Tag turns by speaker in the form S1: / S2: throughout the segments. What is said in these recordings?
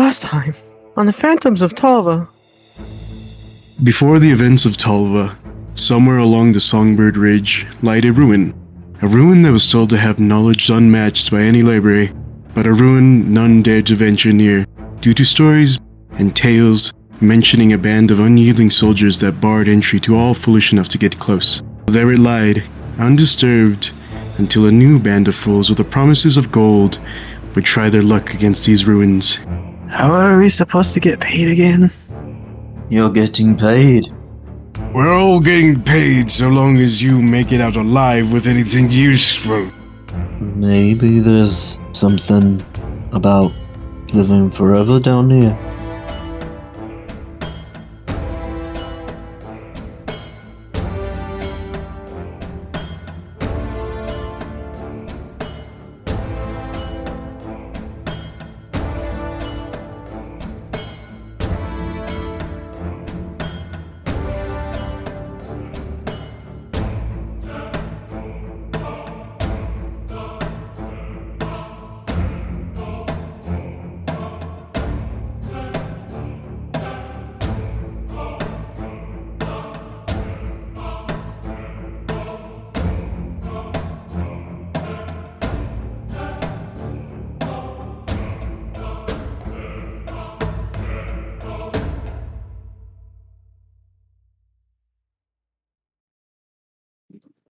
S1: Last time, on the Phantoms of Talva.
S2: Before the events of Talva, somewhere along the Songbird Ridge lied a ruin. A ruin that was told to have knowledge unmatched by any library, but a ruin none dared to venture near, due to stories and tales mentioning a band of unyielding soldiers that barred entry to all foolish enough to get close. There it lied, undisturbed, until a new band of fools with the promises of gold would try their luck against these ruins.
S1: How are we supposed to get paid again?
S3: You're getting paid.
S2: We're all getting paid so long as you make it out alive with anything useful.
S3: Maybe there's something about living forever down here.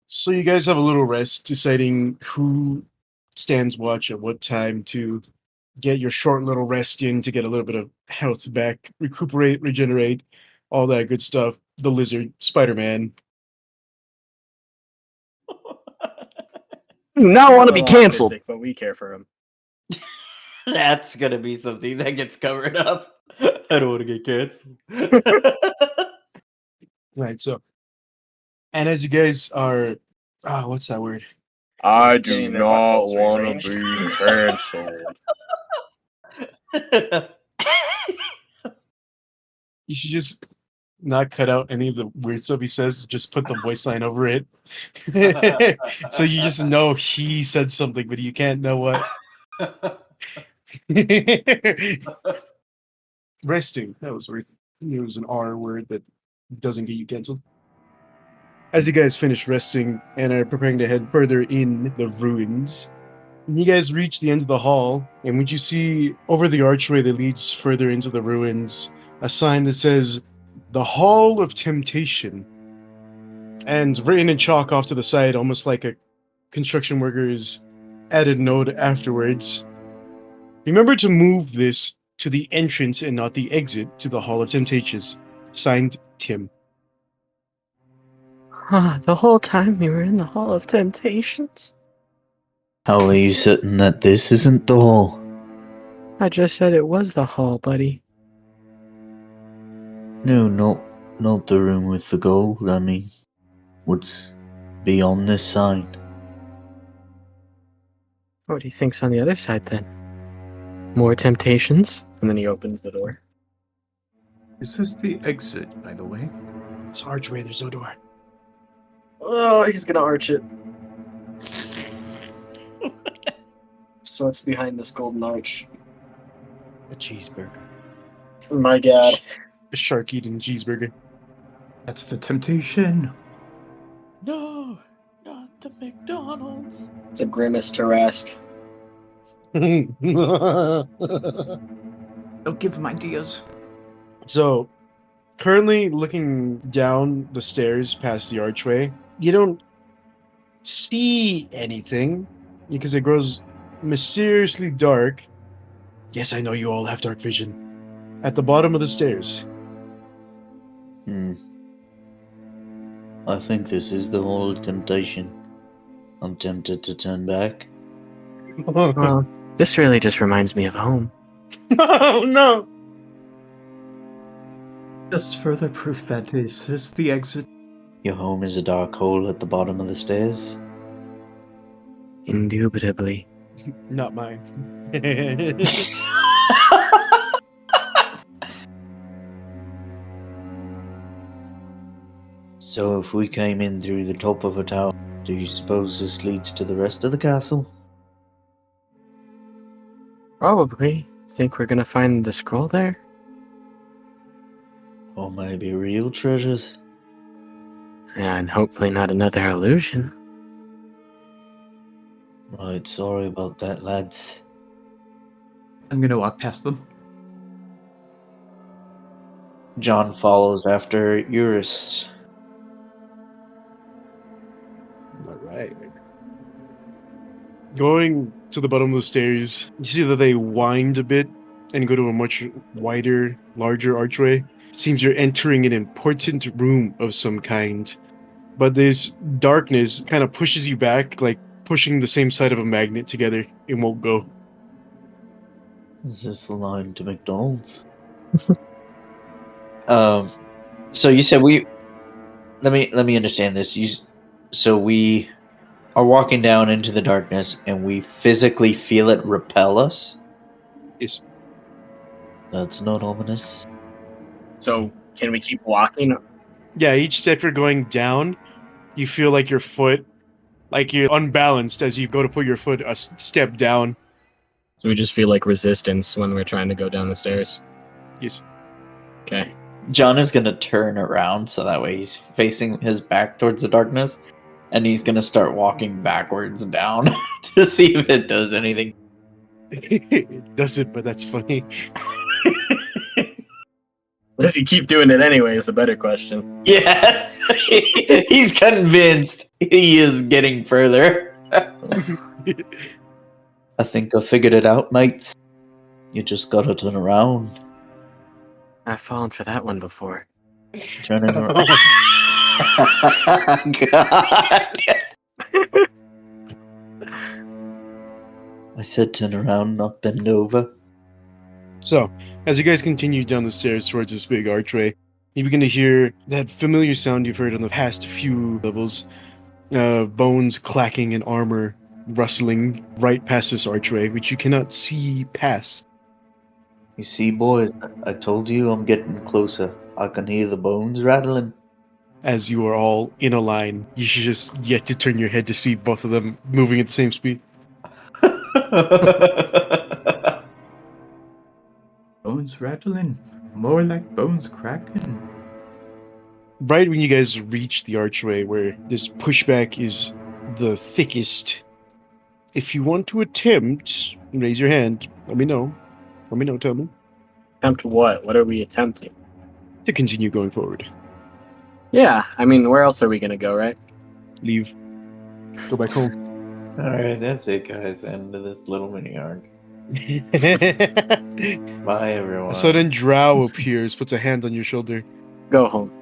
S2: So you guys have a little rest, deciding who stands watch at what time to get your short little rest in to get a little bit of health back, recuperate, regenerate, all that good stuff. The lizard, Spider-Man.
S1: Do not want to be canceled.
S4: But we care for him.
S5: That's gonna be something that gets covered up. I don't want to get canceled.
S2: Right, so. And as you guys are, what's that word?
S4: I
S5: Getting
S4: do
S5: their
S4: not
S5: buttholes
S4: want
S5: rearranged.
S4: to be cancelled.
S2: You should just not cut out any of the weird stuff he says, just put the voice line over it. So you just know he said something, but you can't know what. Resting. That was weird. It was an R word that doesn't get you canceled. As you guys finish resting and are preparing to head further in the ruins, you guys reach the end of the hall, and when you see over the archway that leads further into the ruins, a sign that says, "The Hall of Temptation," and written in chalk off to the side, almost like a construction worker's added note afterwards. Remember to move this to the entrance and not the exit to the Hall of Temptations. Signed, Tim.
S1: The whole time we were in the Hall of Temptations?
S3: How are you certain that this isn't the hall?
S1: I just said it was the hall, buddy.
S3: No, not the room with the gold. I mean, what's beyond this sign?
S1: What do you think's on the other side then? More temptations? And then he opens the door.
S6: Is this the exit, by the way?
S2: It's archway, there's no door.
S1: Oh, he's gonna arch it. So it's behind this golden arch.
S3: A cheeseburger.
S1: My god.
S2: A shark eating cheeseburger.
S6: That's the temptation.
S5: No, not the McDonald's.
S1: It's a grimace Tarrasque.
S6: Don't give him ideas.
S2: So, currently looking down the stairs past the archway, you don't see anything because it grows mysteriously dark. Yes, I know you all have dark vision. At the bottom of the stairs.
S3: I think this is the Hall of Temptation. I'm tempted to turn back.
S1: Well, this really just reminds me of home.
S2: Oh no!
S6: Just further proof that this is the exit.
S3: Your home is a dark hole at the bottom of the stairs.
S1: Indubitably.
S2: Not mine.
S3: So if we came in through the top of a tower, do you suppose this leads to the rest of the castle?
S1: Probably. Think we're gonna find the scroll there?
S3: Or maybe real treasures.
S1: And hopefully not another illusion.
S3: Right, sorry about that, lads.
S6: I'm gonna walk past them.
S3: John follows after Eurus.
S2: All right. Going to the bottom of the stairs, you see that they wind a bit and go to a much wider, larger archway. Seems you're entering an important room of some kind. But this darkness kind of pushes you back, like pushing the same side of a magnet together. It won't go.
S3: Is this the line to McDonald's? So you said we. Let me understand this. So we are walking down into the darkness, and we physically feel it repel us.
S2: Yes.
S3: That's not ominous.
S4: So can we keep walking?
S2: Yeah, each step you're going down, you feel like your foot, like you're unbalanced as you go to put your foot a step down.
S1: So we just feel like resistance when we're trying to go down the stairs.
S2: Yes.
S1: Okay.
S3: John is gonna turn around so that way he's facing his back towards the darkness, and he's gonna start walking backwards down to see if it does anything.
S2: It doesn't, but that's funny.
S4: Does he keep doing it anyway? Is the better question.
S3: Yes, he's convinced he is getting further. I think I figured it out, mates. You just gotta turn around.
S1: I've fallen for that one before.
S3: Turning around. God. I said turn around, not bend over.
S2: So, as you guys continue down the stairs towards this big archway, you begin to hear that familiar sound you've heard on the past few levels. Bones clacking and armor rustling right past this archway, which you cannot see past.
S3: You see, boys, I told you I'm getting closer. I can hear the bones rattling.
S2: As you are all in a line, you should just yet to turn your head to see both of them moving at the same speed.
S6: Bones rattling. More like bones cracking.
S2: Right when you guys reach the archway where this pushback is the thickest, if you want to attempt, raise your hand. Let me know. Tell me.
S4: Attempt what? What are we attempting?
S2: To continue going forward.
S4: Yeah, I mean, where else are we gonna go, right?
S2: Leave. Go back home.
S3: Alright, that's it, guys. End of this little mini arc. Bye, everyone.
S2: A sudden drow appears, puts a hand on your shoulder.
S4: Go home.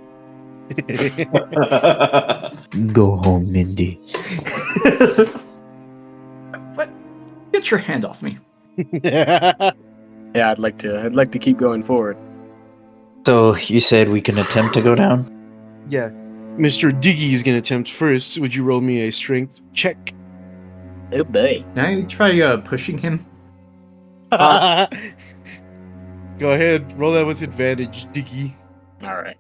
S3: Go home, Mindy.
S6: What? Get your hand off me.
S4: Yeah, I'd like to keep going forward.
S3: So, you said we can attempt to go down?
S2: Yeah. Mr. Diggy is going to attempt first. Would you roll me a strength check?
S4: Oh boy.
S6: Can I try pushing him?
S2: Go ahead. Roll that with advantage, Diggy.
S4: All right.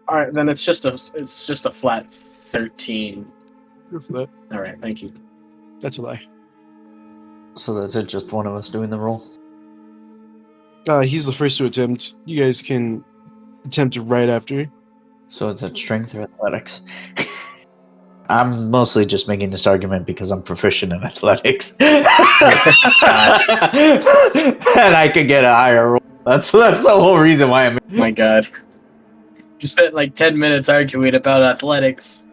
S4: All right, then it's just a flat 13.
S2: Go for that.
S4: All right, thank you.
S2: That's a lie.
S3: So that's it, just one of us doing the roll?
S2: He's the first to attempt. You guys can attempt it right after.
S3: So it's at strength or athletics? I'm mostly just making this argument because I'm proficient in athletics. And I could get a higher roll. That's the whole reason why I'm...
S4: My God. You spent like 10 minutes arguing about athletics.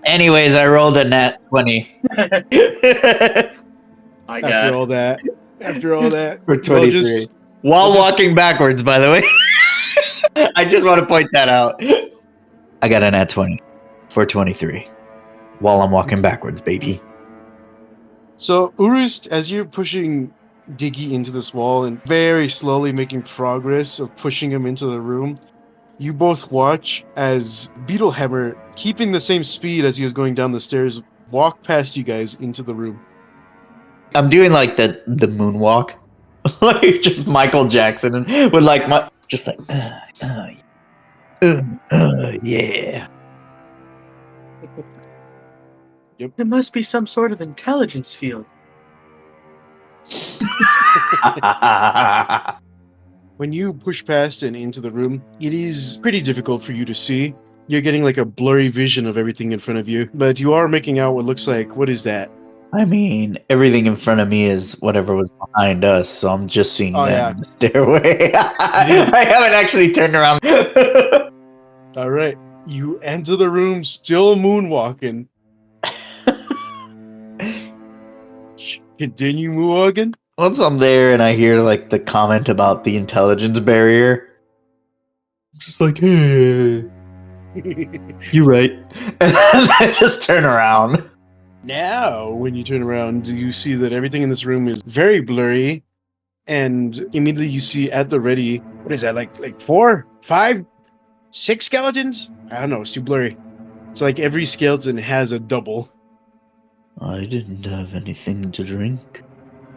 S3: Anyways, I rolled a nat 20.
S4: My
S2: After
S4: God.
S2: all that.
S3: For 23. While walking backwards, by the way. I just want to point that out. I got a nat 20 for 23. While I'm walking backwards, baby.
S2: So, Urust, as you're pushing Diggy into this wall and very slowly making progress of pushing him into the room, you both watch as Beetlehammer, keeping the same speed as he was going down the stairs, walk past you guys into the room.
S3: I'm doing like the moonwalk. Like just Michael Jackson and with like my just like yeah.
S4: There must be some sort of intelligence field.
S2: When you push past and into the room, it is pretty difficult for you to see. You're getting like a blurry vision of everything in front of you, but you are making out what looks like, what is that?
S3: I mean, everything in front of me is whatever was behind us, so I'm just seeing
S2: Oh,
S3: that
S2: yeah.
S3: in the stairway. I haven't actually turned around.
S2: All right. You enter the room still moonwalking. Continue moonwalking.
S3: Once I'm there and I hear like the comment about the intelligence barrier, I'm just like, hey, you're right. And then I just turn around.
S2: Now, when you turn around, you see that everything in this room is very blurry, and immediately you see at the ready, what is that, like 4, 5, 6 skeletons? I don't know, it's too blurry. It's like every skeleton has a double.
S3: I didn't have anything to drink.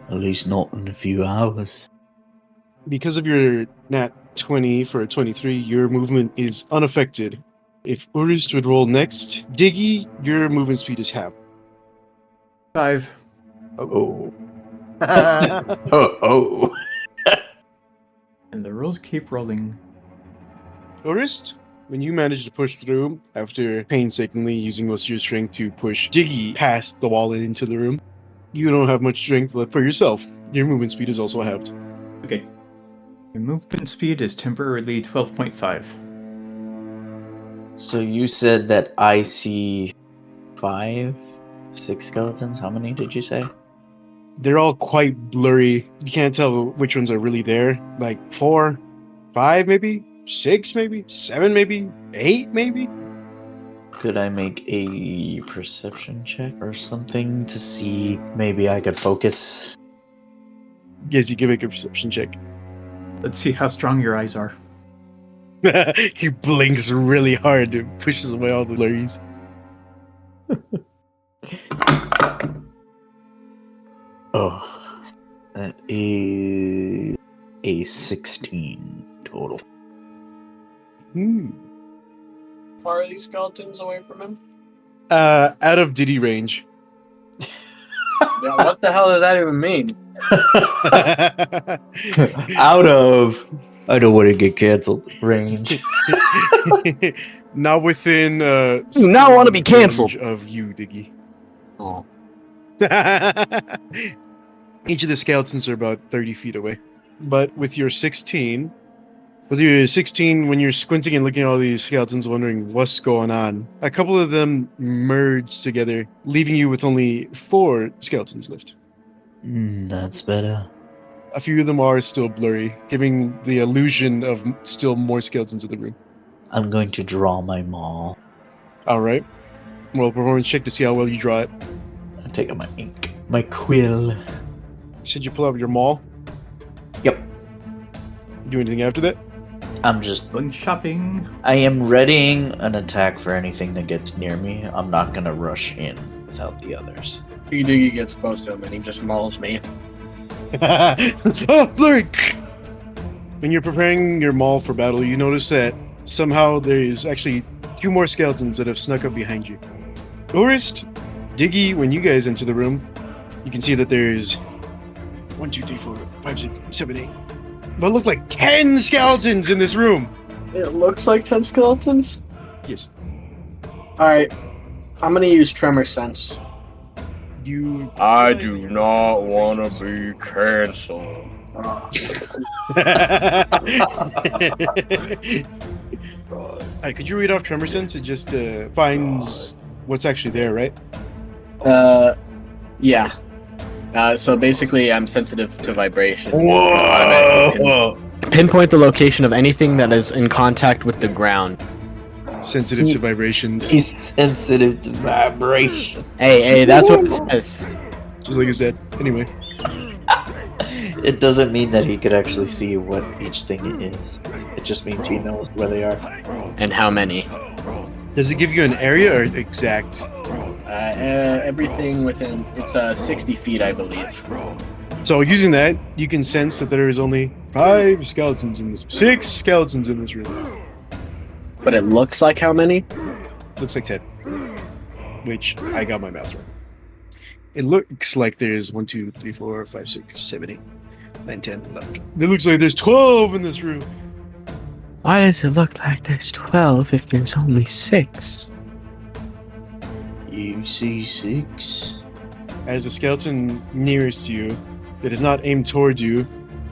S3: At least not in a few hours.
S2: Because of your nat 20 for a 23, your movement is unaffected. If Urist would roll next, Diggy, your movement speed is half.
S6: 5.
S3: Oh. Oh.
S6: And the rules keep rolling.
S2: Urist, when you manage to push through, after painstakingly using most of your strength to push Diggy past the wall and into the room, you don't have much strength left for yourself. Your movement speed is also halved.
S6: Okay. Your movement speed is temporarily 12.5.
S3: So you said that I see 5, 6 skeletons? How many did you say?
S2: They're all quite blurry. You can't tell which ones are really there. Like 4, 5 maybe? 6 maybe? 7 maybe? 8 maybe?
S3: Could I make a perception check or something to see maybe I could focus?
S2: Yes, you can make a perception check.
S6: Let's see how strong your eyes are.
S2: He blinks really hard and pushes away all the blurries.
S3: Oh, that is a 16 total.
S2: Hmm.
S4: How far are these skeletons away from him?
S2: Out of Diddy range.
S4: Yeah, what the hell does that even mean?
S3: Out of, I don't want to get canceled, range.
S2: Not within.
S1: Do not want to be
S2: range
S1: canceled.
S2: of you, Diggy.
S4: Oh.
S2: Each of the skeletons are about 30 feet away. But with your 16, when you're squinting and looking at all these skeletons, wondering what's going on, a couple of them merge together, leaving you with only 4 skeletons left.
S3: That's better.
S2: A few of them are still blurry, giving the illusion of still more skeletons in the room.
S3: I'm going to draw my maul.
S2: All right. Well, performance check to see how well you draw it.
S3: I take out my ink, my quill.
S2: You said you pull out your maul.
S3: Yep.
S2: Do anything after that?
S3: I'm just.
S6: Going shopping.
S3: I am readying an attack for anything that gets near me. I'm not gonna rush in without the others.
S4: Diggy gets close to him and he just mauls me.
S2: Oh, blurry! When you're preparing your maul for battle, you notice that somehow there's actually 2 more skeletons that have snuck up behind you. Urist, Diggy, when you guys enter the room, you can see that there's 1, 2, 3, 4, 5, 6, 7, 8. That look like 10 skeletons in this room.
S4: It looks like 10 skeletons?
S2: Yes.
S4: Alright, I'm gonna use Tremor Sense.
S2: You.
S4: I do not want to be cancelled.
S2: Alright, could you read off Tremor Sense? It just finds what's actually there, right?
S4: Yeah. So basically, I'm sensitive to vibration.
S3: Whoa!
S1: Pinpoint the location of anything that is in contact with the ground.
S2: Sensitive to vibrations.
S3: He's sensitive to vibration.
S1: Hey, that's what it says.
S2: Just like his dad. Anyway.
S3: It doesn't mean that he could actually see what each thing is. It just means he knows where they are.
S1: And how many?
S2: Does it give you an area or exact?
S4: Everything within, it's 60 feet, I believe.
S2: So using that, you can sense that there is only 5 skeletons in this. 6 skeletons in this room.
S4: But it looks like how many?
S2: Looks like 10. Which I got my math wrong. It looks like there's 1, 2, 3, 4, 5, 6, 7, 8, 9, 10, 11. It looks like there's 12 in this room.
S1: Why does it look like there's 12 if there's only 6?
S3: You see 6?
S2: As the skeleton nearest you, it is not aimed toward you,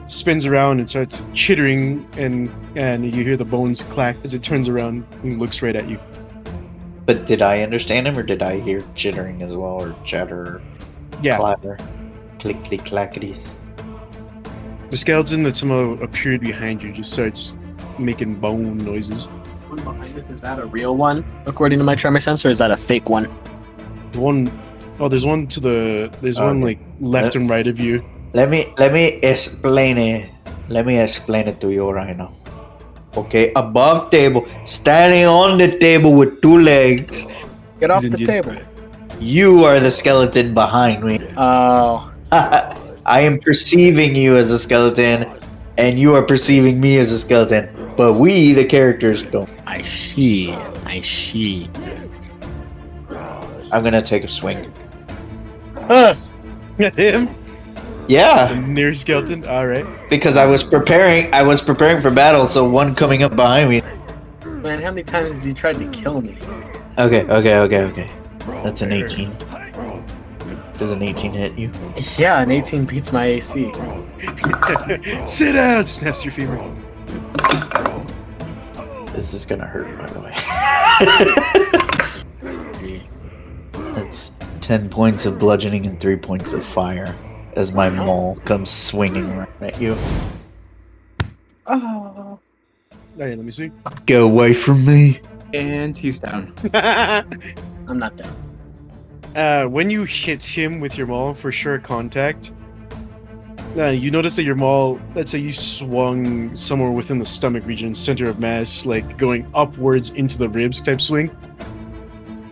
S2: spins around and starts chittering, and you hear the bones clack as it turns around and looks right at you.
S3: But did I understand him, or did I hear chittering as well, or chatter,
S2: Yeah,
S3: clatter, clickety clackities?
S2: the skeleton that somehow appeared behind you just starts making bone noises.
S4: One behind us, is that a real one, according to my tremor sense, or is that a fake one?
S2: The one, oh, there's one to the, there's one
S3: Okay.
S2: like left and right of you.
S3: Let me explain it. Let me explain it to you right now. Okay, above table, standing on the table with 2 legs.
S4: Get off
S2: He's
S4: the
S2: Indian.
S4: table.
S3: You are the skeleton behind me.
S4: Oh,
S3: I am perceiving you as a skeleton, and you are perceiving me as a skeleton. But we, the characters, don't.
S1: I see. I see.
S3: I'm gonna take a swing.
S2: Him? The
S3: Yeah,
S2: near skeleton? Alright.
S3: because I was preparing. I was preparing for battle, so one coming up behind me.
S4: man, how many times has he tried to kill me?
S3: Okay. That's an 18. Does an 18 hit you?
S4: Yeah, an 18 beats my AC.
S2: Sit down! Snaps your femur.
S3: This is gonna hurt, by the way. That's 10 points of bludgeoning and 3 points of fire as my maul comes swinging right at you.
S2: Oh, yeah, let me see.
S3: Go away from me.
S6: And he's down.
S4: I'm not down.
S2: When you hit him with your maul for sure contact, you notice that your maul, let's say you swung somewhere within the stomach region, center of mass, like going upwards into the ribs type swing.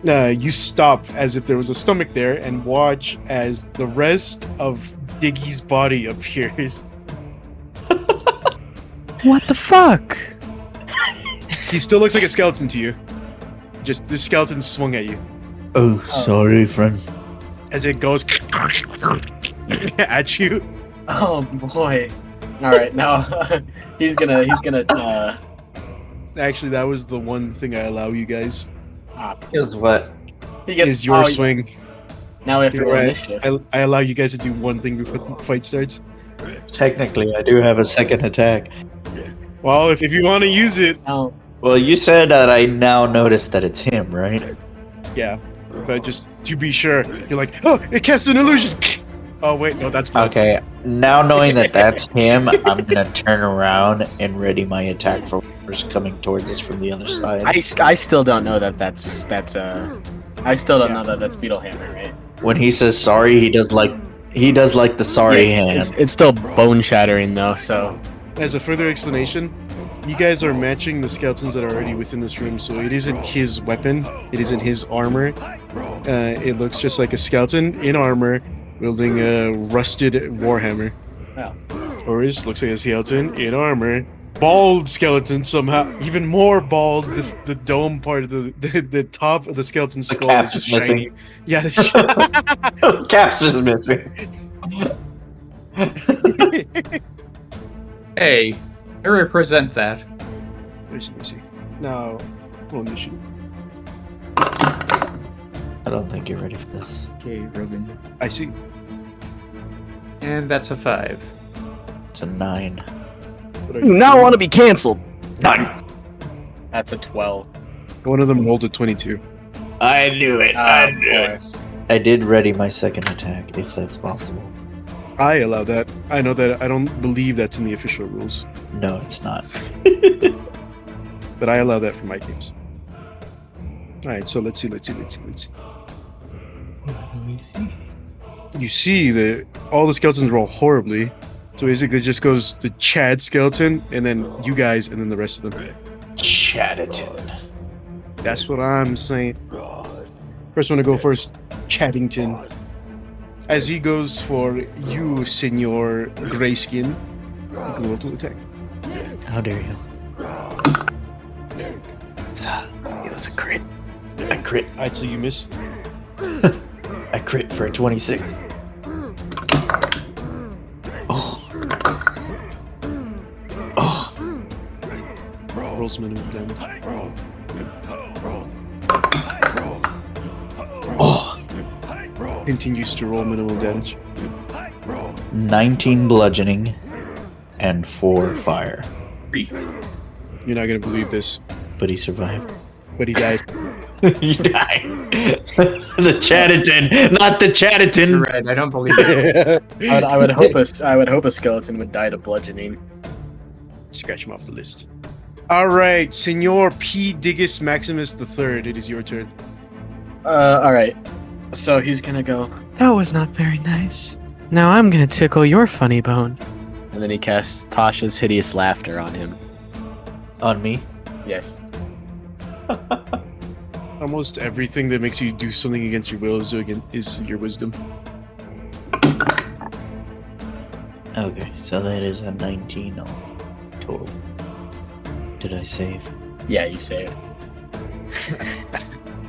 S2: You stop as if there was a stomach there and watch as the rest of Diggy's body appears.
S1: What the fuck?
S2: He still looks like a skeleton to you. Just this skeleton swung at you.
S3: Oh, sorry, friend.
S2: As it goes at you.
S4: Oh boy. All right, now he's gonna.
S2: Actually, that was the one thing I allow you guys.
S3: Is what?
S4: He gets
S2: Is your
S4: oh,
S2: swing.
S4: Now we have to
S2: You're
S4: roll
S2: right.
S4: initiative.
S2: I allow you guys to do one thing before the fight starts.
S3: Technically, I do have a second attack.
S2: Well, if you want to use it,
S4: No,
S3: Well, you said that I now notice that it's him, right?
S2: yeah. But just to be sure, you're like, oh, it casts an illusion. Oh wait, no, that's blood.
S3: Okay, now knowing that that's him, I'm gonna turn around and ready my attack for whoever's coming towards us from the other side.
S4: I still don't know that that's I still don't know that that's Beetlehammer, right?
S3: When he says sorry, he does like the sorry
S1: Yeah,
S3: hand.
S1: it's still bone shattering though, so
S2: As a further explanation, you guys are matching the skeletons that are already within this room, so it isn't his weapon, it isn't his armor. It looks just like a skeleton in armor wielding a rusted warhammer.
S4: Oh.
S2: Or it looks like a skeleton in armor. Bald skeleton somehow, even more bald. The dome part of the top of the skeleton skull
S3: cap
S2: is
S3: is
S2: just shiny.
S3: missing.
S2: Yeah, the
S3: Cap's just missing.
S6: Hey, I represent that.
S2: Let me see. Now, roll initiative.
S3: I don't think you're ready for this.
S6: Okay, Rogan.
S2: I see.
S6: And that's a 5.
S3: It's a 9.
S2: What are
S1: you
S2: you
S1: now
S2: doing?
S1: want to be canceled.
S3: 9.
S4: That's a 12.
S2: One of them rolled a 22.
S3: I knew it.
S4: Of course.
S3: I did ready my second attack, if that's possible.
S2: I allow that. I know that. I don't believe that's in the official rules,
S3: No, it's not.
S2: but I allow that for my games. All right, so let's see. You see that all the skeletons roll horribly. So basically, it just goes the Chad skeleton, and then you guys, and then the rest of them.
S3: Chatterton.
S2: That's what I'm saying. First one to go first, Chaddington. As he goes for you, Senor Grayskin, take a roll to attack.
S3: How dare you?
S1: It was a crit.
S3: I crit.
S2: Alright, so you miss.
S3: I crit for a 26. Oh. Oh.
S2: Rolls minimum damage.
S3: Oh.
S2: Continues to roll minimum damage.
S3: 19 bludgeoning and 4 fire.
S2: You're not gonna believe this,
S3: But he survived.
S2: but he died.
S3: He died. The Chatterton, not the
S6: You're
S3: Chatterton.
S6: right. I don't believe it.
S4: I would hope a skeleton would die to bludgeoning.
S2: Scratch him off the list. All right, Senor P. Diggus Maximus III. It is your turn.
S4: All right. So he's gonna go.
S1: That was not very nice. Now I'm gonna tickle your funny bone.
S4: And then he casts Tasha's hideous laughter on him.
S3: On me.
S4: Yes.
S2: Almost everything that makes you do something against your will is your wisdom.
S3: Okay, so that is a 19 all total. Did I save?
S4: Yeah, you saved.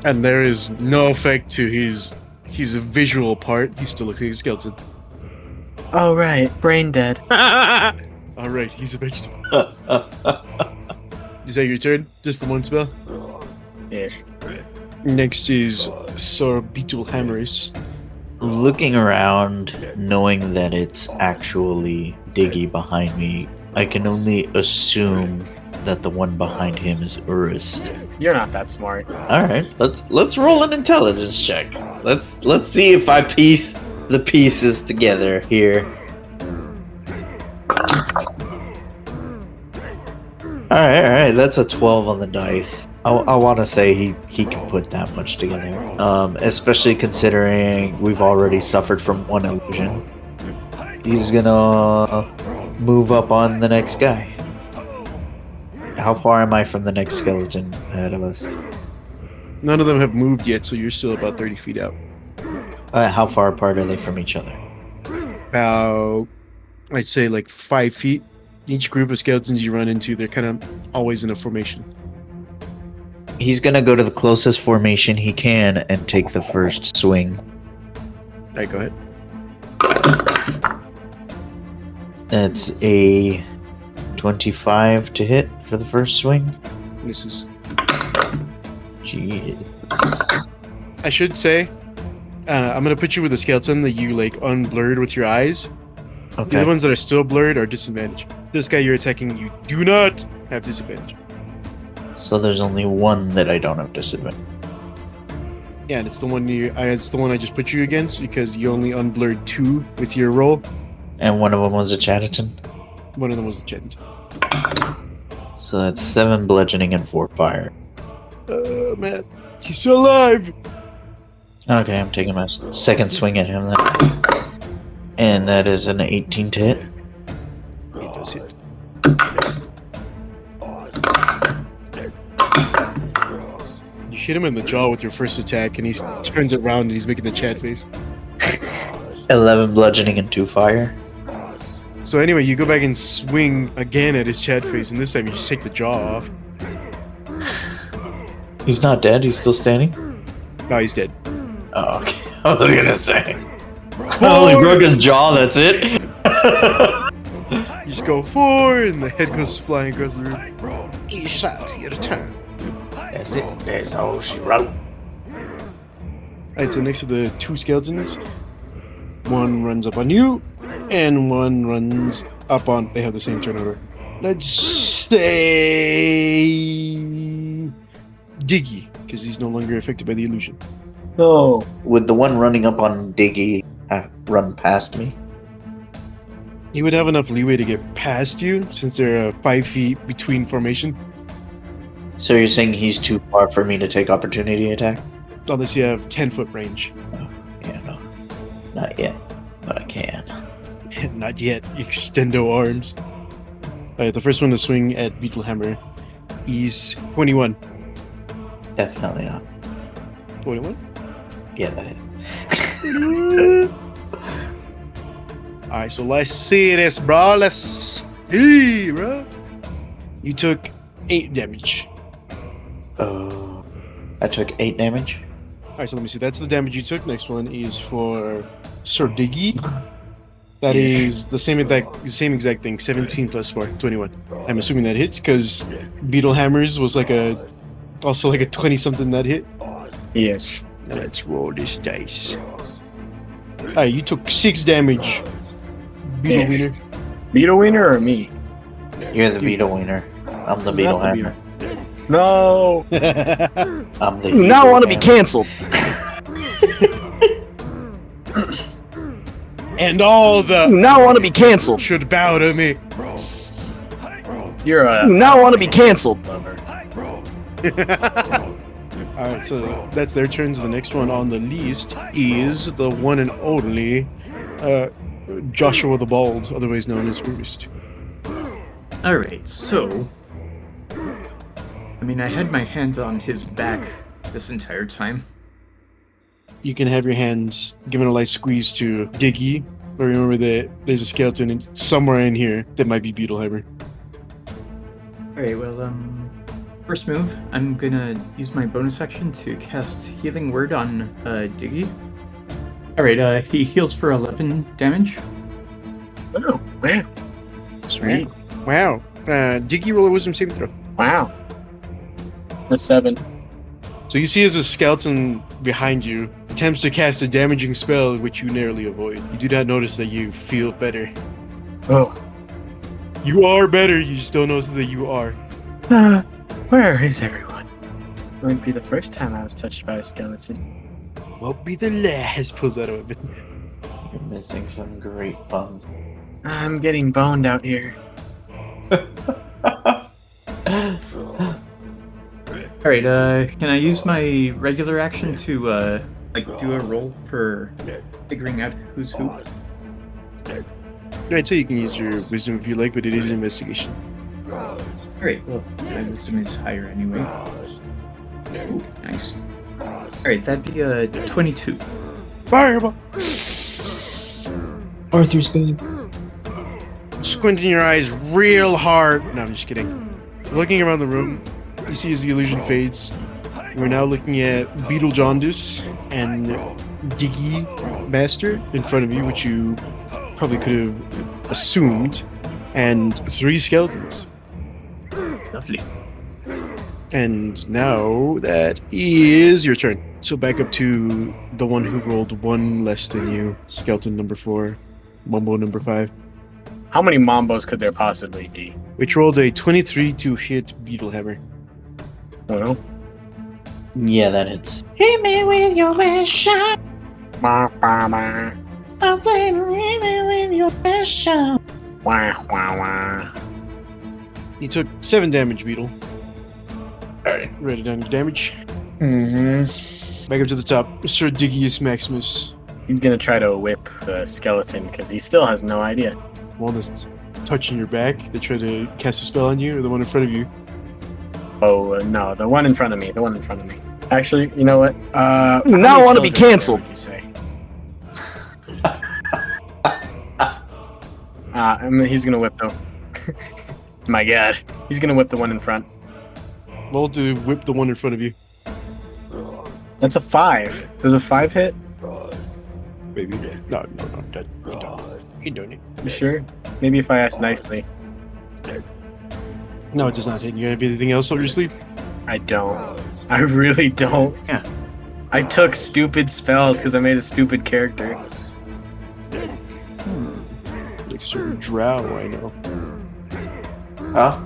S2: And there is no effect to his visual part. He's still looking like a skeleton.
S1: Oh right, brain dead.
S2: All right, he's a vegetable. Is that your turn? Just the one spell?
S4: Ish.
S2: Next is Sir Beetle Hammerus.
S3: Looking around, knowing that it's actually Diggy behind me, I can only assume that the one behind him is Urist.
S4: You're not that smart.
S3: All right, let's roll an intelligence check. Let's see if I piece the pieces together here. All right, that's a 12 on the dice. I want to say he can put that much together, especially considering we've already suffered from one illusion. He's gonna move up on the next guy. How far am I from the next skeleton ahead of us?
S2: None of them have moved yet, so you're still about 30 feet out.
S3: How far apart are they from each other?
S2: About, I'd say like 5 feet. Each group of skeletons you run into, they're kind of always in a formation.
S3: He's gonna go to the closest formation he can and take the first swing.
S2: All right, go ahead.
S3: That's a 25 to hit for the first swing.
S2: Misses.
S3: Gee.
S2: I should say, I'm gonna put you with a skeleton that you like unblurred with your eyes. The
S3: Okay.
S2: other ones that are still blurred are disadvantaged. This guy you're attacking, you do not have disadvantage.
S3: So there's only one that I don't have disadvantage.
S2: Yeah, and it's the one it's the one I just put you against because you only unblurred 2 with your roll.
S3: And one of them was a Chatterton.
S2: One of them was a gent.
S3: So that's 7 bludgeoning and 4 fire.
S2: Man, he's still alive.
S3: Okay, I'm taking my second swing at him then. And that is an 18 to hit.
S2: He does hit. You hit him in the jaw with your first attack, and he turns around and he's making the chat face.
S3: 11 bludgeoning and 2 fire.
S2: So anyway, you go back and swing again at his chat face, and this time you just take the jaw off.
S3: He's not dead, he's still standing?
S2: No, he's dead.
S3: Oh, okay. I was gonna say. I only broke his jaw, that's it.
S2: You just go forward, and the head goes flying across the room. Each shot, your turn.
S5: That's it. That's all she wrote.
S2: Alright, so next to the 2 skeletons, one runs up on you, and one runs up on. They have the same turnover. Let's say Diggy, because he's no longer affected by the illusion.
S4: No.
S3: Would the one running up on Diggy run past me?
S2: He would have enough leeway to get past you, since there are 5 feet between formation,
S3: So you're saying he's too far for me to take opportunity attack?
S2: unless you have 10-foot range.
S3: Yeah, no. Not yet, but I can.
S2: Not yet. Extendo arms. Alright, the first one to swing at Beetlehammer is 21.
S3: Definitely not.
S2: 21?
S3: Yeah, that hit.
S2: Alright, so let's see this, bro. Let's see, bro. You took 8 damage.
S3: I took 8 damage.
S2: Alright, so let me see. That's the damage you took. Next one is for Sir Diggy. That is the same exact thing. 17 plus 4, 21. I'm assuming that hits because Beetle Hammers was also like a 20 something that hit.
S1: Yes.
S2: Let's roll this dice. Alright, you took 6 damage. Beetle
S1: Ish.
S2: Wiener.
S1: Beetle Wiener or me?
S3: You're the beetle wiener. I'm the beetle
S1: Not the
S3: hammer.
S1: No.
S3: I'm the
S1: Now I
S3: beetle
S1: want to be
S3: hammer.
S1: canceled.
S2: And all the
S1: Now I want to be canceled.
S2: should bow to me.
S4: You're a
S1: Now I want to be canceled.
S4: lover.
S2: Alright, so that's their turns. The next one on the list is the one and only Joshua the Bald, otherwise known as Roost.
S6: Alright, so. I mean, I had my hands on his back this entire time.
S2: You can have your hands given a light squeeze to Diggy, but remember that there's a skeleton somewhere in here that might be Beetlehammer.
S6: Alright, well, first move, I'm gonna use my bonus action to cast Healing Word on Diggy. Alright, he heals for 11 damage.
S1: Oh, wow. Sweet.
S2: Wow. Diggy, roll a wisdom saving throw.
S1: Wow. A 7.
S2: So you see as a skeleton behind you attempts to cast a damaging spell which you narrowly avoid. You do not notice that you feel better.
S1: Oh.
S2: You are better, you just don't notice that you are.
S1: Where is everyone? It wouldn't be the first time I was touched by a skeleton.
S2: Won't be the last, pulls out a weapon.
S3: You're missing some great puns.
S1: I'm getting boned out here.
S6: Alright, can I use my regular action to, do a roll for figuring out who's who?
S2: I'd say you can use your wisdom if you like, but it is an investigation.
S6: Alright, well, my wisdom is higher anyway. Ooh, nice. Alright, that'd be a 22.
S2: Fireball!
S3: Arthur's back.
S2: Squinting your eyes real hard. No, I'm just kidding. Looking around the room, you see as the illusion fades, we're now looking at Beetle Jaundice and Diggy Master in front of you, which you probably could have assumed, and 3 skeletons.
S6: Lovely.
S2: And now that is your turn. So back up to the one who rolled 1 less than you, skeleton number 4, Mumbo number 5,
S1: How many Mambos could there possibly be?
S2: which rolled a 23 to hit Beetlehammer.
S1: Well,
S3: Yeah, that hits.
S7: Hit me with your best shot.
S1: bah, bah, bah.
S7: I said, hit me with your best shot.
S1: Wah, wah, wah.
S2: You took 7 damage, Beetle.
S1: Alright.
S2: Write it down your damage.
S1: Mm-hmm.
S2: Back up to the top. Sir Diggius Maximus.
S1: He's gonna try to whip the skeleton because he still has no idea.
S2: One is touching your back. They try to cast a spell on you, or the one in front of you.
S1: Oh, no, the one in front of me. The one in front of me. Actually, you know what?
S7: Now I wanna be canceled.
S1: Would you say? He's gonna whip though. My God, he's gonna whip the one in front.
S2: Roll to whip the one in front of you.
S1: That's a 5. Does a 5 hit?
S2: Maybe. No. You're doing it.
S1: You sure? Maybe if I ask nicely.
S2: No, it does not hit. You have anything else up your sleeve?
S1: I don't. I really don't.
S6: Yeah.
S1: I took stupid spells because I made a stupid character.
S2: Like Sir Drow, I know.
S3: Huh?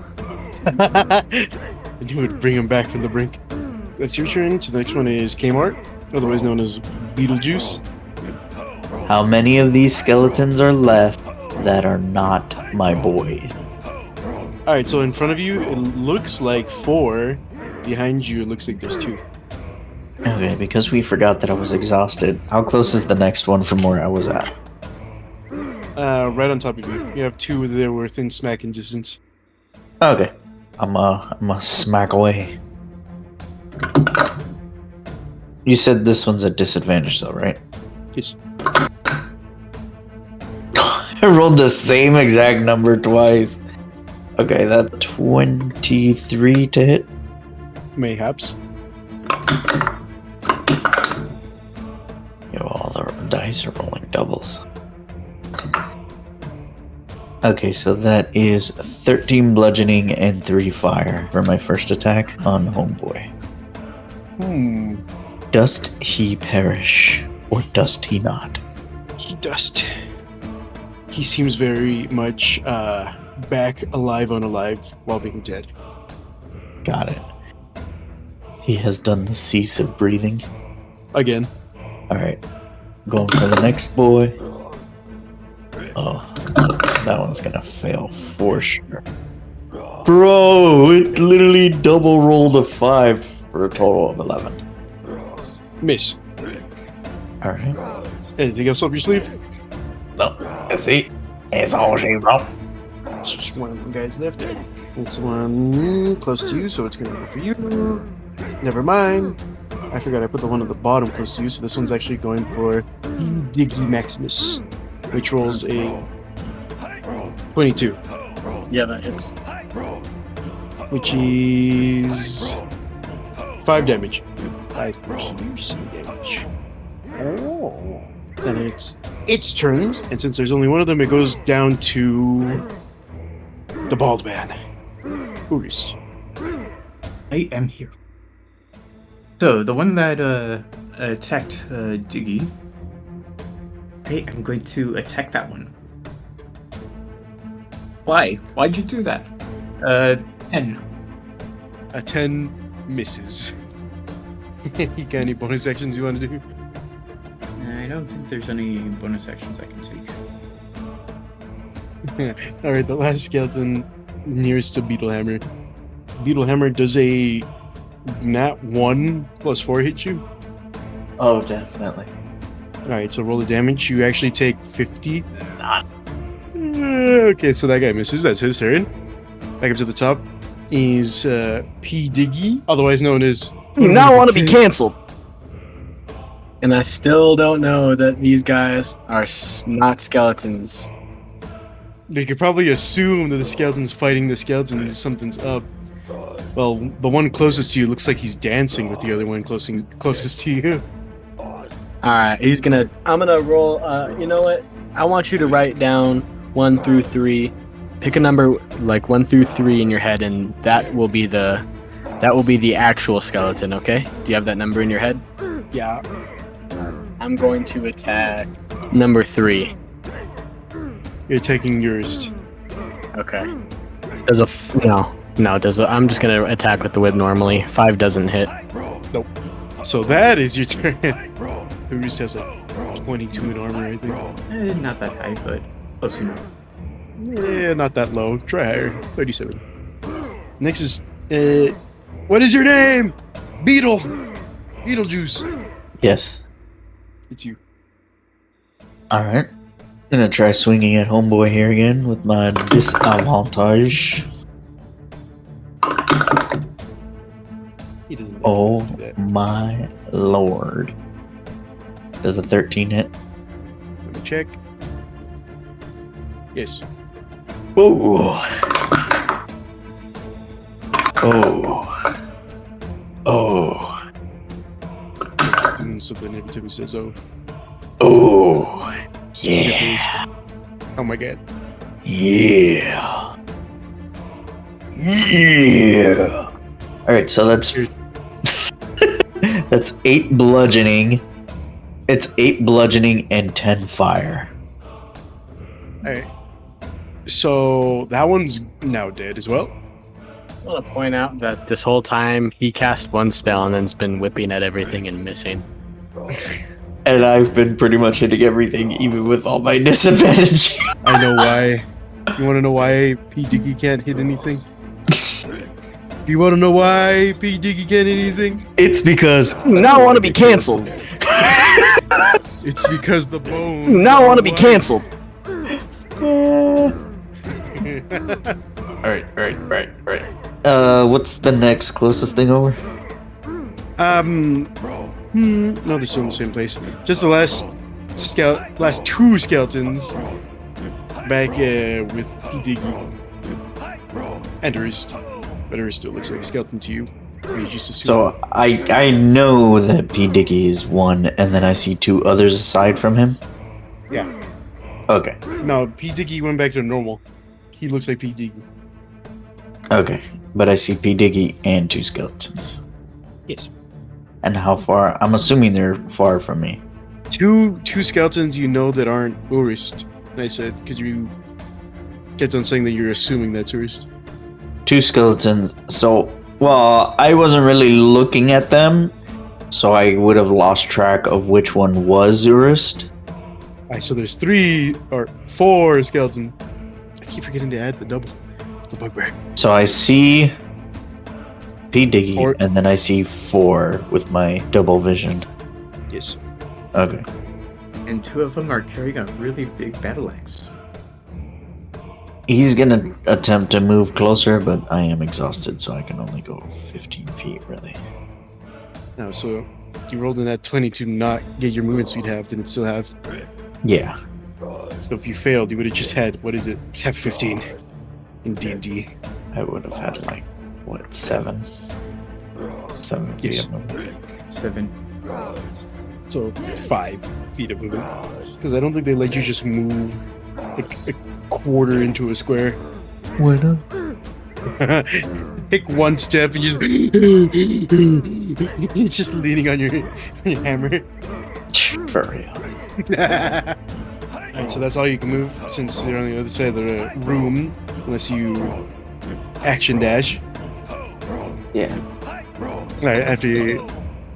S2: And you would bring him back from the brink. That's your turn. So the next one is Kmart, otherwise known as Beetlejuice.
S3: How many of these skeletons are left that are not my boys?
S2: Alright, so in front of you, it looks like 4. Behind you, it looks like there's 2.
S3: Okay, because we forgot that I was exhausted. How close is the next one from where I was at?
S2: Right on top of you. You have 2 that were within smacking distance.
S3: Okay. I'm a smack away. You said this one's at disadvantage though, right?
S2: Yes.
S3: I rolled the same exact number twice. Okay, that's 23 to hit.
S2: Mayhaps.
S3: Dice are rolling doubles. Okay, so that is 13 bludgeoning and 3 fire for my first attack on Homeboy. Dost he perish, or dost he not?
S2: He doesn't. He seems very much back alive, unalive, while being dead.
S3: Got it. He has done the cease of breathing.
S2: Again.
S3: Alright. Going for the next boy. Oh, that one's gonna fail for sure. Bro, it literally double rolled a 5 for a total of 11.
S2: Miss.
S3: Alright.
S2: Anything else up your sleeve?
S3: No, I see. It's all she wrote.
S2: It's just one of them guys left. It's one close to you, so it's gonna go for you. Never mind. I forgot I put the one at the bottom close to you, so this one's actually going for Diggy Maximus, which rolls a 22,
S4: Yeah, that hits.
S2: which is 5 damage. 5 piercing damage. Oh. Then it's its turn, and since there's only one of them, it goes down to the bald man. Urist.
S6: I am here. So, the one that attacked Diggy, I am going to attack that one. Why? Why'd you do that? 10.
S2: A 10 misses. You got any bonus actions you want to do?
S6: I don't think there's any bonus actions I can take.
S2: Alright, the last skeleton nearest to Beetlehammer. Beetlehammer, does a nat 1 plus 4 hit you?
S5: Oh, definitely.
S2: Alright, so roll the damage. You actually take 50. Okay, so that guy misses. That's his turn. Back up to the top is P. Diggy, otherwise known as...
S1: You now want to be canceled.
S4: And I still don't know that these guys are not skeletons.
S2: You could probably assume that the skeleton's fighting the skeleton. Something's up. Well, the one closest to you looks like he's dancing with the other one closest to you.
S4: Alright, I'm gonna roll, you know what? I want you to write down 1 through 3. Pick a number like 1 through 3 in your head, and that will be the actual skeleton, okay? Do you have that number in your head?
S2: Yeah.
S4: I'm going to attack number 3.
S2: You're taking yours.
S4: Okay. I'm just gonna attack with the whip normally. 5 doesn't hit.
S2: Nope. So that is your turn. Who just has like 22 in armor, I think.
S6: Not that high, but close enough.
S2: Yeah, not that low. Try higher. 37. Next is, what is your name? Beetlejuice.
S3: Yes.
S2: It's you.
S3: Alright. Gonna try swinging at Homeboy here again with my disadvantage.
S2: He doesn't
S3: Oh
S2: do that.
S3: my lord. Does a 13 hit?
S2: Let me check. Yes.
S3: Ooh. Oh.
S2: Doing something every time he says, oh.
S3: Oh. Yeah.
S2: Oh my god.
S3: Yeah. Alright, so that's 8 bludgeoning. It's 8 bludgeoning and 10 fire.
S2: Alright. So that one's now dead as well.
S4: I want to point out that this whole time he cast one spell and then's been whipping at everything and missing.
S3: And I've been pretty much hitting everything, even with all my disadvantage.
S2: I know why. You want to know why P. Diggy can't hit anything? You want to know why P. Diggy can't hit anything?
S3: It's because
S1: You now want to be canceled.
S2: It's because the bones.
S1: You now want to be canceled.
S3: Alright. What's the next closest thing over?
S2: No, they're still in the same place. Just the last two skeletons back with P. Diggy and Urist. But Urist still looks like a skeleton to you. Or you just assume?
S3: So I know that P. Dicky is one, and then I see two others aside from him.
S2: Yeah.
S3: Okay.
S2: No, P. Dicky went back to normal. He looks like P. Dicky.
S3: Okay. But I see P. Dicky and two skeletons.
S2: Yes.
S3: And how far? I'm assuming they're far from me.
S2: Two skeletons you know that aren't tourist. I said, because you kept on saying that you're assuming that's tourist.
S3: Two skeletons. So, well, I wasn't really looking at them, so I would have lost track of which one was Urist.
S2: Alright, so there's 3 or 4 skeletons. I keep forgetting to add the double. The bugbear.
S3: So I see P. Diggy,
S2: Four.
S3: and then I see 4 with my double vision.
S2: Yes.
S3: Okay.
S6: And 2 of them are carrying a really big battle axe.
S3: He's gonna attempt to move closer, but I am exhausted, so I can only go 15 feet, really.
S2: No, so you rolled in that 20 to not get your movement speed halved, and it still halved.
S3: Yeah.
S2: So if you failed, you would have just had, what is it? Just have 15 in D&D.
S3: I would have had, like, what, 7? 7 feet
S2: Yes.
S3: of movement.
S6: 7.
S2: So 5 feet of movement. Because I don't think they let you just move a quarter into a square.
S3: What up?
S2: Take 1 step and just you're just leaning on your hammer.
S3: For real.
S2: Alright, so that's all you can move since you're on the other side of the room, unless you action dash.
S3: Yeah.
S2: Alright, after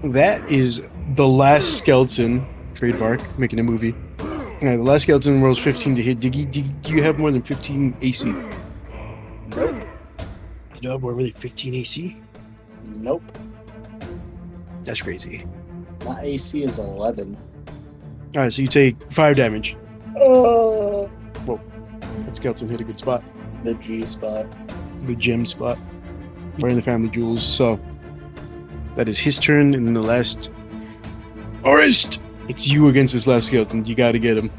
S2: that is the last skeleton, trademark, making a movie. Alright, the last skeleton rolls 15 to hit. Diggy, do you have more than 15 AC?
S4: Nope.
S2: You don't have more than 15 AC?
S4: Nope.
S2: That's crazy.
S4: My AC is 11.
S2: Alright, so you take 5 damage.
S4: Oh.
S2: That skeleton hit a good spot.
S4: The G spot.
S2: The gem spot. Right in the family jewels. So that is his turn, and then the last Orist! It's you against this last skeleton. You gotta get him.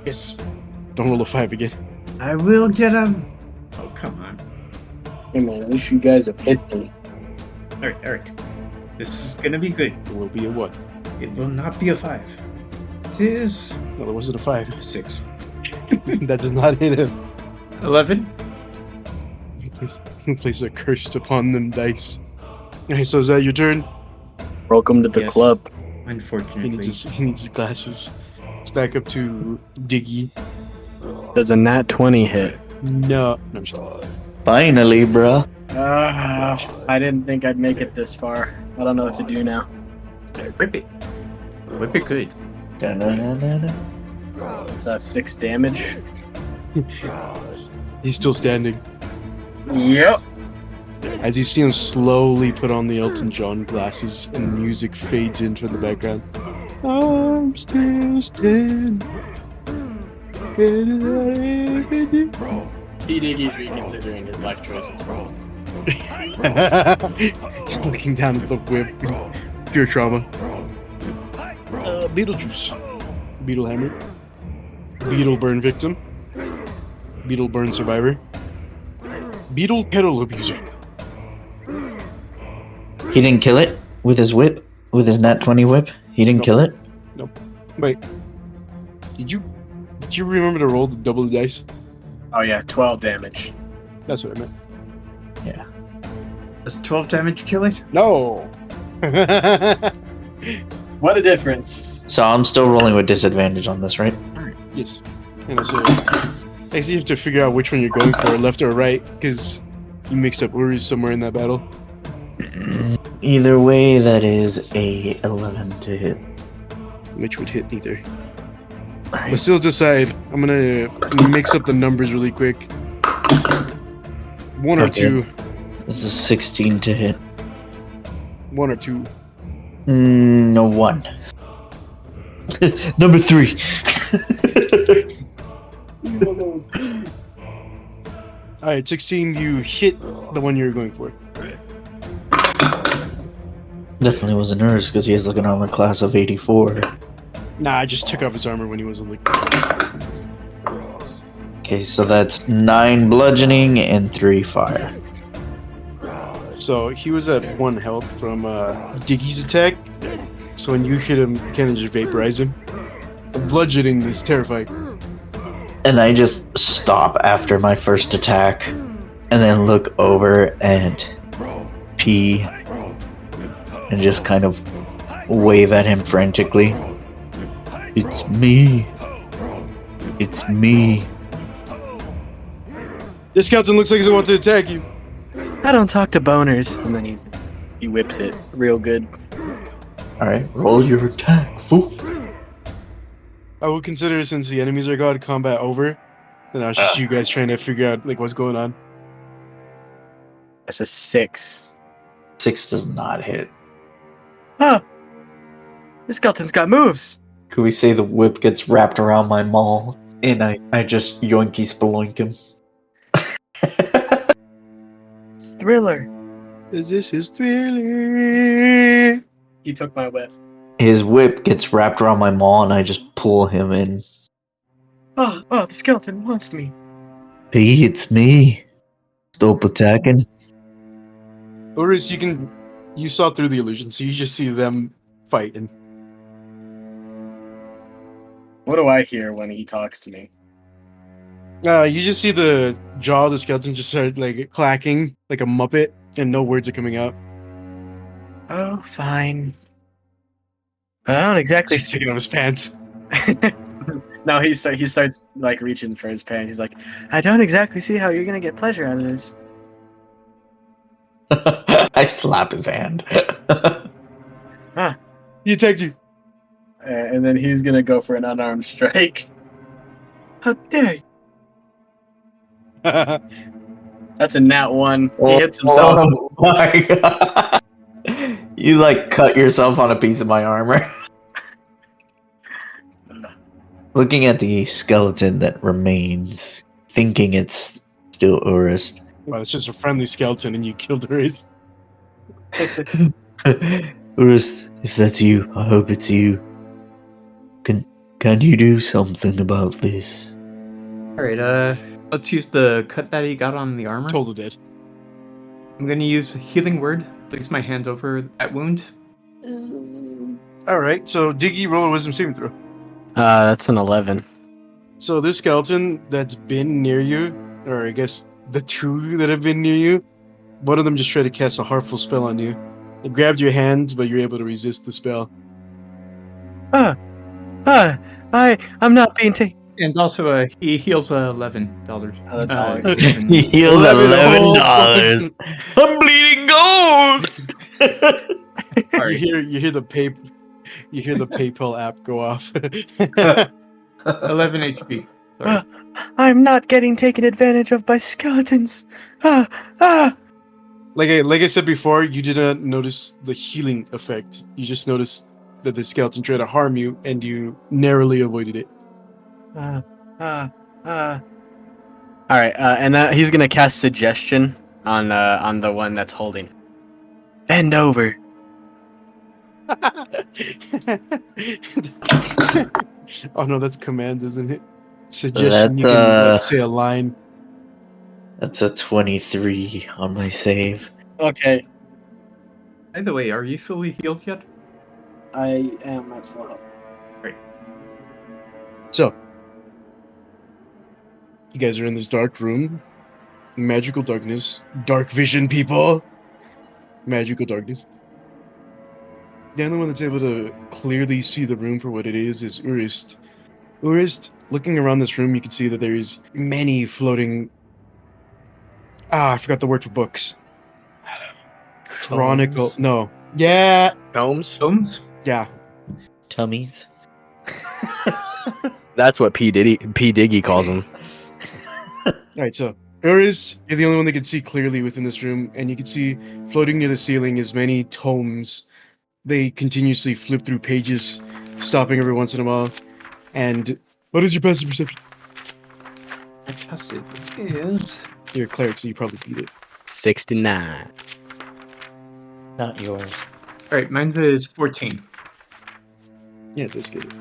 S6: Yes.
S2: Don't roll a 5 again.
S6: I will get him. Oh, come on.
S4: Hey man, at least you guys have hit them.
S6: Alright. This is gonna be good.
S2: It will be a 1.
S6: It will not be a 5. It is
S2: No, it wasn't a 5.
S6: 6.
S2: That does not hit him.
S6: 11.
S2: He places a curse upon them dice. Okay, so is that your turn?
S4: Welcome to the
S6: Yes.
S4: club.
S6: Unfortunately.
S2: He needs his glasses. It's back up to Diggy.
S4: Does a nat 20 hit?
S2: No, I'm sorry.
S3: Finally, bruh.
S4: I didn't think I'd make it this far. I don't know what to do now.
S6: Whip it. Whip it good.
S3: Da-na-na-na-na.
S4: It's 6 damage.
S2: He's still standing.
S4: Yep.
S2: As you see him slowly put on the Elton John glasses and music fades in from the background. I'm still standing.
S4: P. Diggy's reconsidering his life choices, bro.
S2: Looking down at the whip. Pure trauma. Beetlejuice. Beetle hammer. Beetle burn victim. Beetle burn survivor. Beetle kettle abuser.
S3: He didn't kill it with his whip? With his nat 20 whip? He didn't
S2: Nope.
S3: kill it?
S2: Wait. Did you remember to roll the double the dice?
S4: Oh yeah, 12 damage.
S2: That's what I meant.
S6: Does 12 damage kill it?
S2: No.
S4: What a difference.
S3: So I'm still rolling with disadvantage on this, right?
S2: Yes. And also, I guess you have to figure out which one you're going for, left or right, because you mixed up Uri somewhere in that battle.
S3: Either way, that is a 11 to hit.
S2: Which would hit neither. But
S3: Alright.
S2: still decide. I'm gonna mix up the numbers really quick. 1 or
S3: Okay.
S2: 2.
S3: This is 16 to hit.
S2: 1 or 2.
S3: No, 1. Number 3.
S2: Alright, 16, you hit the one you were going for.
S3: Definitely wasn't hers because he has like an armor class of 84.
S2: Nah, I just took off his armor when he wasn't like.
S3: Okay, so that's 9 bludgeoning and 3 fire.
S2: So he was at 1 health from Diggy's attack. So when you hit him, you kind of just vaporize him. Bludgeoning is terrifying.
S3: And I just stop after my first attack and then look over and pee and just kind of wave at him frantically. It's me. It's me.
S2: This skeleton looks like he wants to attack you.
S4: I don't talk to boners. And then he whips it real good.
S3: Alright, roll your attack, fool.
S2: I would consider, since the enemies are got combat over, then it's just you guys trying to figure out like what's going on.
S4: That's a 6.
S3: 6 does not hit.
S4: Huh. This skeleton's got moves.
S3: Could we say the whip gets wrapped around my maul and I just yoinky spaloink him?
S4: It's Thriller.
S2: This is Thriller.
S4: He took my whip.
S3: His whip gets wrapped around my maul and I just pull him in.
S4: Oh, the skeleton wants me.
S3: P, it's me. Stop attacking.
S2: Or is you saw through the illusion, so you just see them fighting.
S4: What do I hear when he talks to me?
S2: You just see the jaw of the skeleton just start like clacking like a muppet, and no words are coming out.
S4: Oh, fine. I don't exactly.
S2: He's taking off his pants.
S4: No, he starts like reaching for his pants. He's like, I don't exactly see how you're gonna get pleasure out of this.
S3: I slap his hand.
S2: He attacked you.
S4: And then he's gonna go for an unarmed strike. How dare you? That's a nat 1. He hits himself.
S3: Oh my god. You like cut yourself on a piece of my armor. Looking at the skeleton that remains, thinking it's still Urist.
S2: Well, it's just a friendly skeleton, and you killed Uriz.
S3: Urist, if that's you, I hope it's you. Can you do something about this?
S6: Alright, let's use the cut that he got on the armor.
S2: Totally dead.
S6: I'm gonna use Healing Word. Place my hand over that wound.
S2: Alright, so Diggy, roll a wisdom saving throw.
S4: That's an 11.
S2: So this skeleton that's been near you, or I guess the 2 that have been near you, one of them just tried to cast a heartful spell on you. It grabbed your hand, but you're able to resist the spell.
S4: I'm not being taken.
S6: And also, he heals $11.
S3: He heals
S2: $11.
S3: $11. I'm bleeding gold.
S2: You hear the PayPal app go off.
S6: 11 HP. Sorry.
S4: I'm not getting taken advantage of by skeletons.
S2: Like I said before, you did not notice the healing effect. You just noticed that the skeleton tried to harm you, and you narrowly avoided it.
S4: All right, and he's gonna cast suggestion on the one that's holding. Bend over.
S2: Oh no, that's command, isn't it? Suggestion. You
S3: That's,
S2: can say a line.
S3: That's a 23 on my save.
S4: Okay,
S6: By the way, are you fully healed yet?
S4: I am at full health.
S2: So, you guys are in this dark room. Magical darkness. Dark vision, people. Magical darkness. The only one that's able to clearly see the room for what it is Urist. Urist, looking around this room, you can see that there's many floating... I forgot the word for books. Chronicle...
S6: Tomes?
S2: No. Yeah!
S6: Tomes?
S2: Yeah.
S3: Tummies.
S4: That's what P Diggy calls them.
S2: Alright, so Urist, you're the only one that can see clearly within this room, and you can see floating near the ceiling is many tomes. They continuously flip through pages, stopping every once in a while. And what is your passive perception?
S6: My passive is...
S2: You're a cleric, so you probably beat it.
S4: 69.
S3: Not yours.
S6: Alright, mine is 14.
S2: Yeah, it does get it.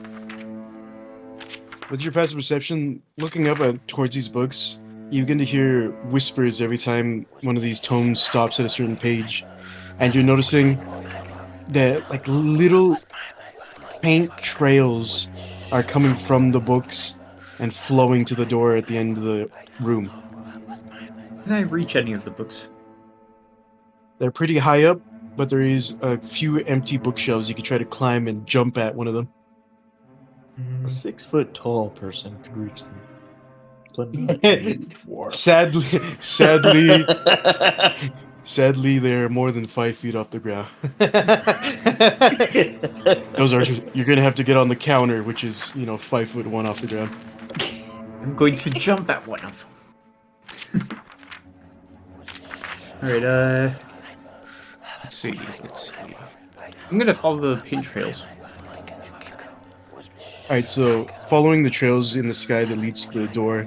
S2: With your passive perception, looking up towards these books, You begin to hear whispers every time one of these tomes stops at a certain page, and you're noticing that like little paint trails are coming from the books and flowing to the door at the end of the room.
S6: Can I reach any of the books?
S2: They're pretty high up, but there is a few empty bookshelves you could try to climb and jump at one of them.
S5: A 6 foot tall person could reach them. But not a dwarf.
S2: Sadly, they're more than 5 feet off the ground. Those are you're gonna have to get on the counter, which is 5'1" off the ground.
S6: I'm going to jump at one of them. Alright, let's see. I'm gonna follow the paint trails.
S2: Alright, so following the trails in the sky that leads to the door,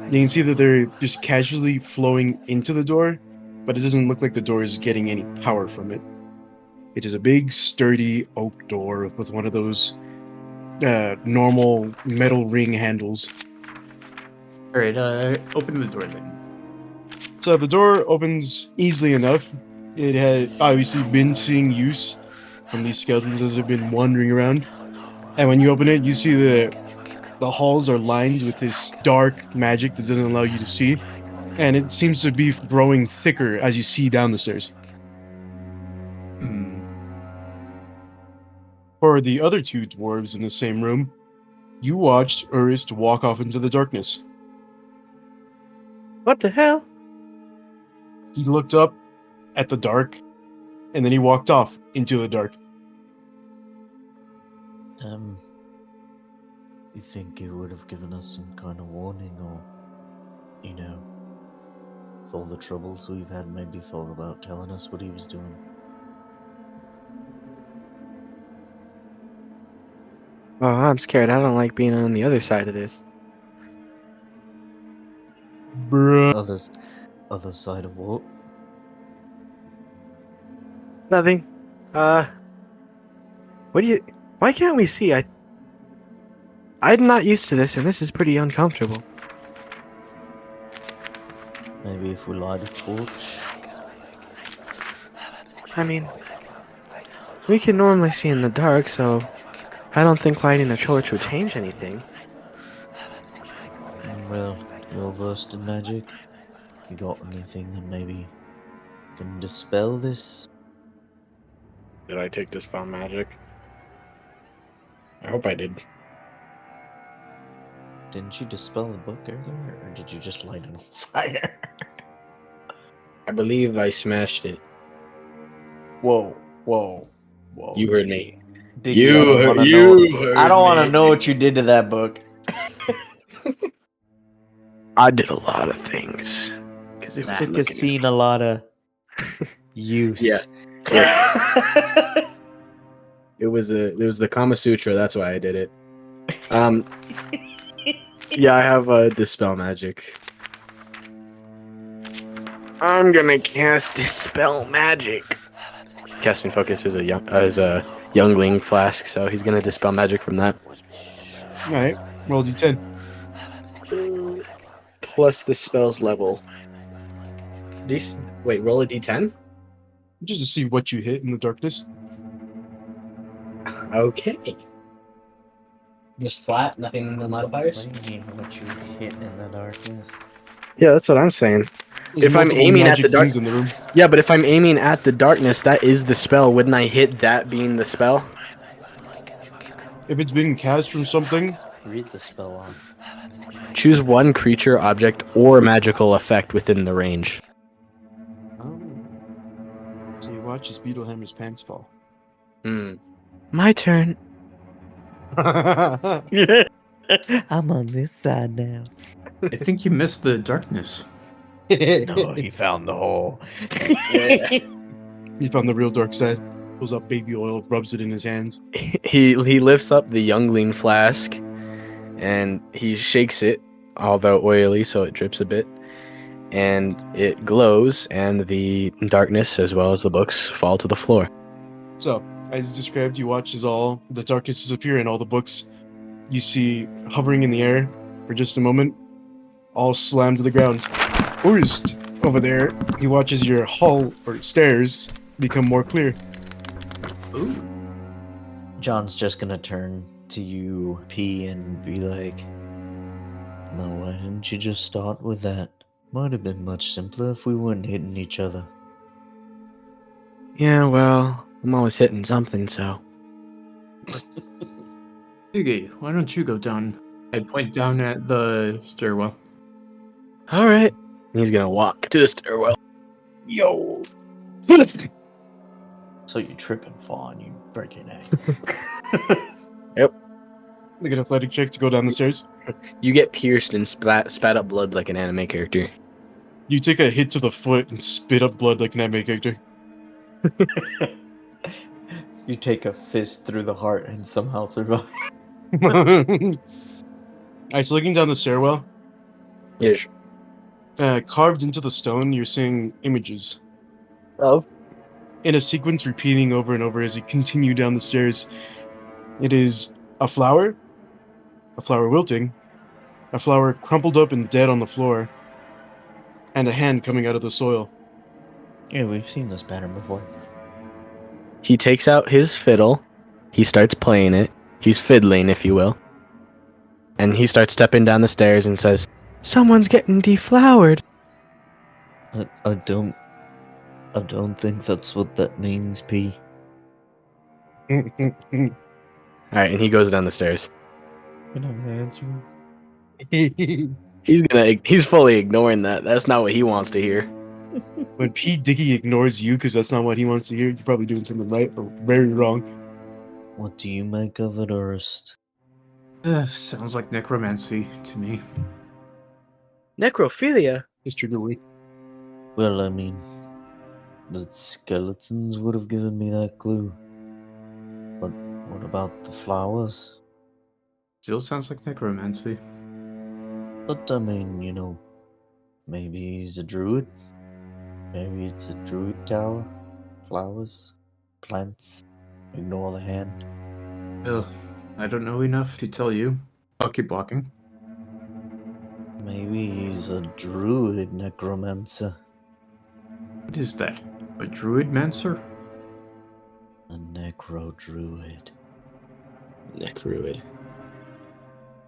S2: you can see that they're just casually flowing into the door, but it doesn't look like the door is getting any power from it. It is a big, sturdy oak door with one of those normal metal ring handles.
S6: Alright, open the door then.
S2: So the door opens easily enough. It had obviously been seeing use from these skeletons as they've been wandering around. And when you open it, you see the halls are lined with this dark magic that doesn't allow you to see. And it seems to be growing thicker as you see down the stairs. For the other two dwarves in the same room, you watched Urist walk off into the darkness.
S1: What the hell?
S2: He looked up at the dark, and then he walked off into the dark.
S5: You think he would have given us some kind of warning, or, with all the troubles we've had, maybe thought about telling us what he was doing?
S1: Oh, I'm scared. I don't like being on the other side of this.
S2: Bruh.
S5: Other side of what?
S1: Nothing. Why can't we see? I'm not used to this, and this is pretty uncomfortable.
S5: Maybe if we light a torch?
S1: I mean, we can normally see in the dark, so I don't think lighting a torch would change anything.
S5: Well, you're versed in magic. You got anything that maybe can dispel this?
S4: Did I take Dispel Magic? I hope I did.
S5: Didn't you dispel the book earlier, or did you just light it on fire?
S4: I believe I smashed it.
S5: Whoa.
S4: You heard me.
S5: Diggy, I don't want to know what you did to that book.
S1: I did a lot of things. Because it was
S5: It has seen a lot of use.
S4: Yeah. It was the Kama Sutra. That's why I did it. Yeah, I have Dispel Magic. I'm gonna cast Dispel Magic. Casting Focus is a youngling flask, so he's gonna Dispel Magic from that.
S2: Alright, roll d10.
S4: Plus the spell's level. Wait, roll a d10?
S2: Just to see what you hit in the darkness.
S4: Okay. Just flat, nothing, no modifiers?
S5: What do you mean what you hit in the darkness?
S1: Yeah, that's what I'm saying.
S4: If I'm
S2: Multiple
S4: aiming at
S2: magic
S4: the dark-
S2: things in the room.
S4: Yeah, but if I'm aiming at the darkness, that is the spell. Wouldn't I hit that being the spell?
S2: If it's being cast from something,
S5: Read the spell off.
S4: Choose one creature, object, or magical effect within the range.
S2: oh. So you watch as Beetlehammer's pants fall.
S1: My turn.
S5: I'm on this side now.
S6: I think you missed the darkness.
S5: No, he found the hole.
S2: He found the real dark side. Pulls out baby oil, rubs it in his hands.
S4: He lifts up the youngling flask, and he shakes it, although oily, so it drips a bit, and it glows, and the darkness as well as the books fall to the floor.
S2: So, as described, you watch as all the darkness disappear and all the books you see hovering in the air for just a moment, all slam to the ground. Urst, over there, he watches your hall or stairs become more clear.
S6: Ooh.
S5: John's just gonna turn to you, P, and be like, "No, why didn't you just start with that? Might have been much simpler if we weren't hitting each other."
S4: Yeah, well, I'm always hitting something, so.
S6: Iggy, why don't you go down? I point down at the stairwell.
S4: All right. He's gonna walk to the stairwell.
S2: Yo!
S5: So you trip and fall and you break your neck.
S2: Make an athletic check to go down the stairs.
S4: You get pierced and spat up blood like an anime character.
S2: You take a hit to the foot and spit up blood like an anime character.
S5: You take a fist through the heart and somehow survive.
S2: Alright, so looking down the stairwell,
S4: Ish.
S2: carved into the stone, you're seeing images.
S5: Oh.
S2: In a sequence repeating over and over as you continue down the stairs. It is a flower wilting, a flower crumpled up and dead on the floor, and a hand coming out of the soil.
S5: Yeah, we've seen this pattern before.
S4: He takes out his fiddle. He starts playing it. He's fiddling, if you will. And he starts stepping down the stairs and says, "Someone's getting deflowered."
S5: I don't think that's what that means, P.
S4: All right, and he goes down the stairs.
S5: You're not gonna answer me.
S4: He's fully ignoring that. That's not what he wants to hear.
S2: When P. Dicky ignores you because that's not what he wants to hear, you're probably doing something right or very wrong.
S5: What do you make of it, Urst?
S6: Sounds like necromancy to me.
S4: Necrophilia?
S2: It's trigger word.
S5: Well, I mean, the skeletons would have given me that clue. But what about the flowers?
S6: Still sounds like necromancy.
S5: But I mean, you know, maybe he's a druid. Maybe it's a druid tower. Flowers, plants, ignore the hand.
S6: Ugh, I don't know enough to tell you. I'll keep walking.
S5: Maybe he's a druid necromancer.
S6: What is that? A druid-mancer?
S5: A necro druid.
S4: Necruid.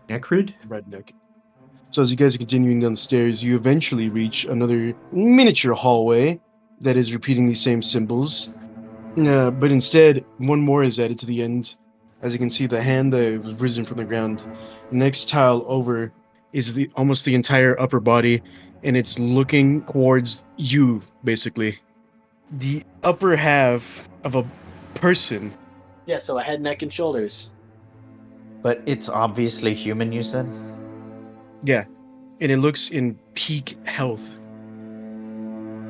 S6: Necrid?
S2: Redneck. So as you guys are continuing down the stairs, you eventually reach another miniature hallway that is repeating these same symbols. But instead, one more is added to the end. As you can see, the hand that was risen from the ground. Next tile over is almost the entire upper body, and it's looking towards you, basically. The upper half of a person.
S4: Yeah, so a head, neck, and shoulders.
S5: But it's obviously human, you said?
S2: Yeah, and it looks in peak health.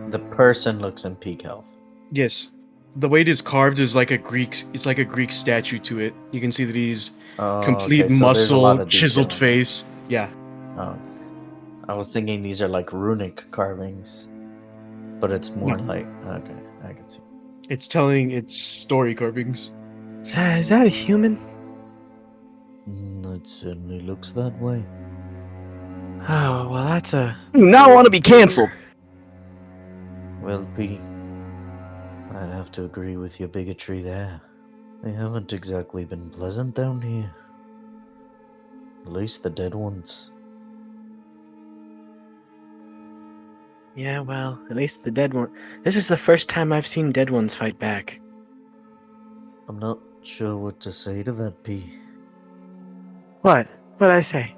S5: The person looks in peak health.
S2: Yes. The way it is carved is like it's like a Greek statue to it. You can see that he's complete
S5: okay, so there's a lot
S2: muscle,
S5: of
S2: chiseled
S5: detail.
S2: face. Yeah.
S5: Oh. I was thinking these are like runic carvings. But it's more
S2: No.
S5: like, okay, I can see.
S2: It's telling its story carvings.
S1: Is that a human?
S5: It certainly looks that way.
S1: Oh, well, that's a...
S4: Now I want to be canceled.
S5: Well, P, I'd have to agree with your bigotry there. They haven't exactly been pleasant down here. At least the dead ones.
S1: Yeah, well, at least the dead one... This is the first time I've seen dead ones fight back.
S5: I'm not sure what to say to that, P.
S1: What? What'd I say?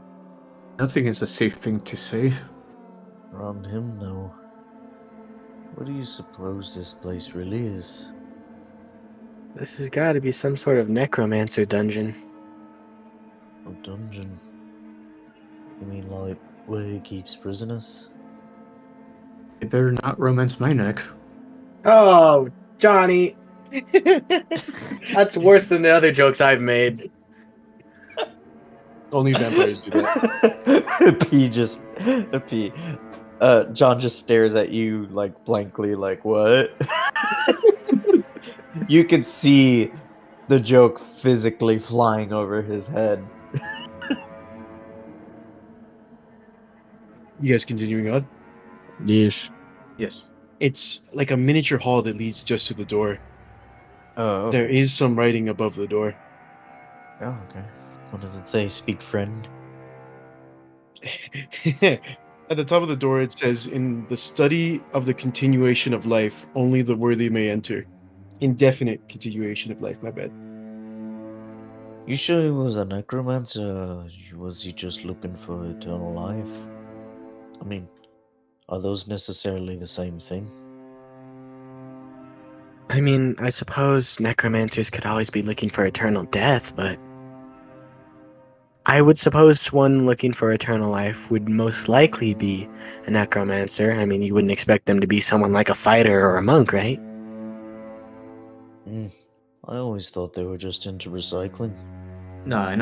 S6: Nothing is a safe thing to say.
S5: On him, no. What do you suppose this place really is?
S1: This has got to be some sort of necromancer dungeon.
S5: A dungeon? You mean like where he keeps prisoners?
S6: You better not romance my neck.
S4: Oh, Johnny. That's worse than the other jokes I've made.
S2: Only vampires do that.
S5: P. John just stares at you like blankly, like what? You can see the joke physically flying over his head.
S2: You guys continuing on?
S4: Yeesh.
S6: Yes.
S2: It's like a miniature hall that leads just to the door.
S5: Oh,
S2: There
S5: okay.
S2: is some writing above the door.
S5: Oh, okay. What does it say? Speak friend?
S2: At the top of the door, it says, "In the study of the continuation of life, only the worthy may enter." Indefinite continuation of life, my bad.
S5: You sure he was a necromancer? Was he just looking for eternal life? I mean, are those necessarily the same thing?
S1: I mean, I suppose necromancers could always be looking for eternal death, but I would suppose one looking for eternal life would most likely be a necromancer. I mean, you wouldn't expect them to be someone like a fighter or a monk, right?
S5: Hmm. I always thought they were just into recycling.
S6: No.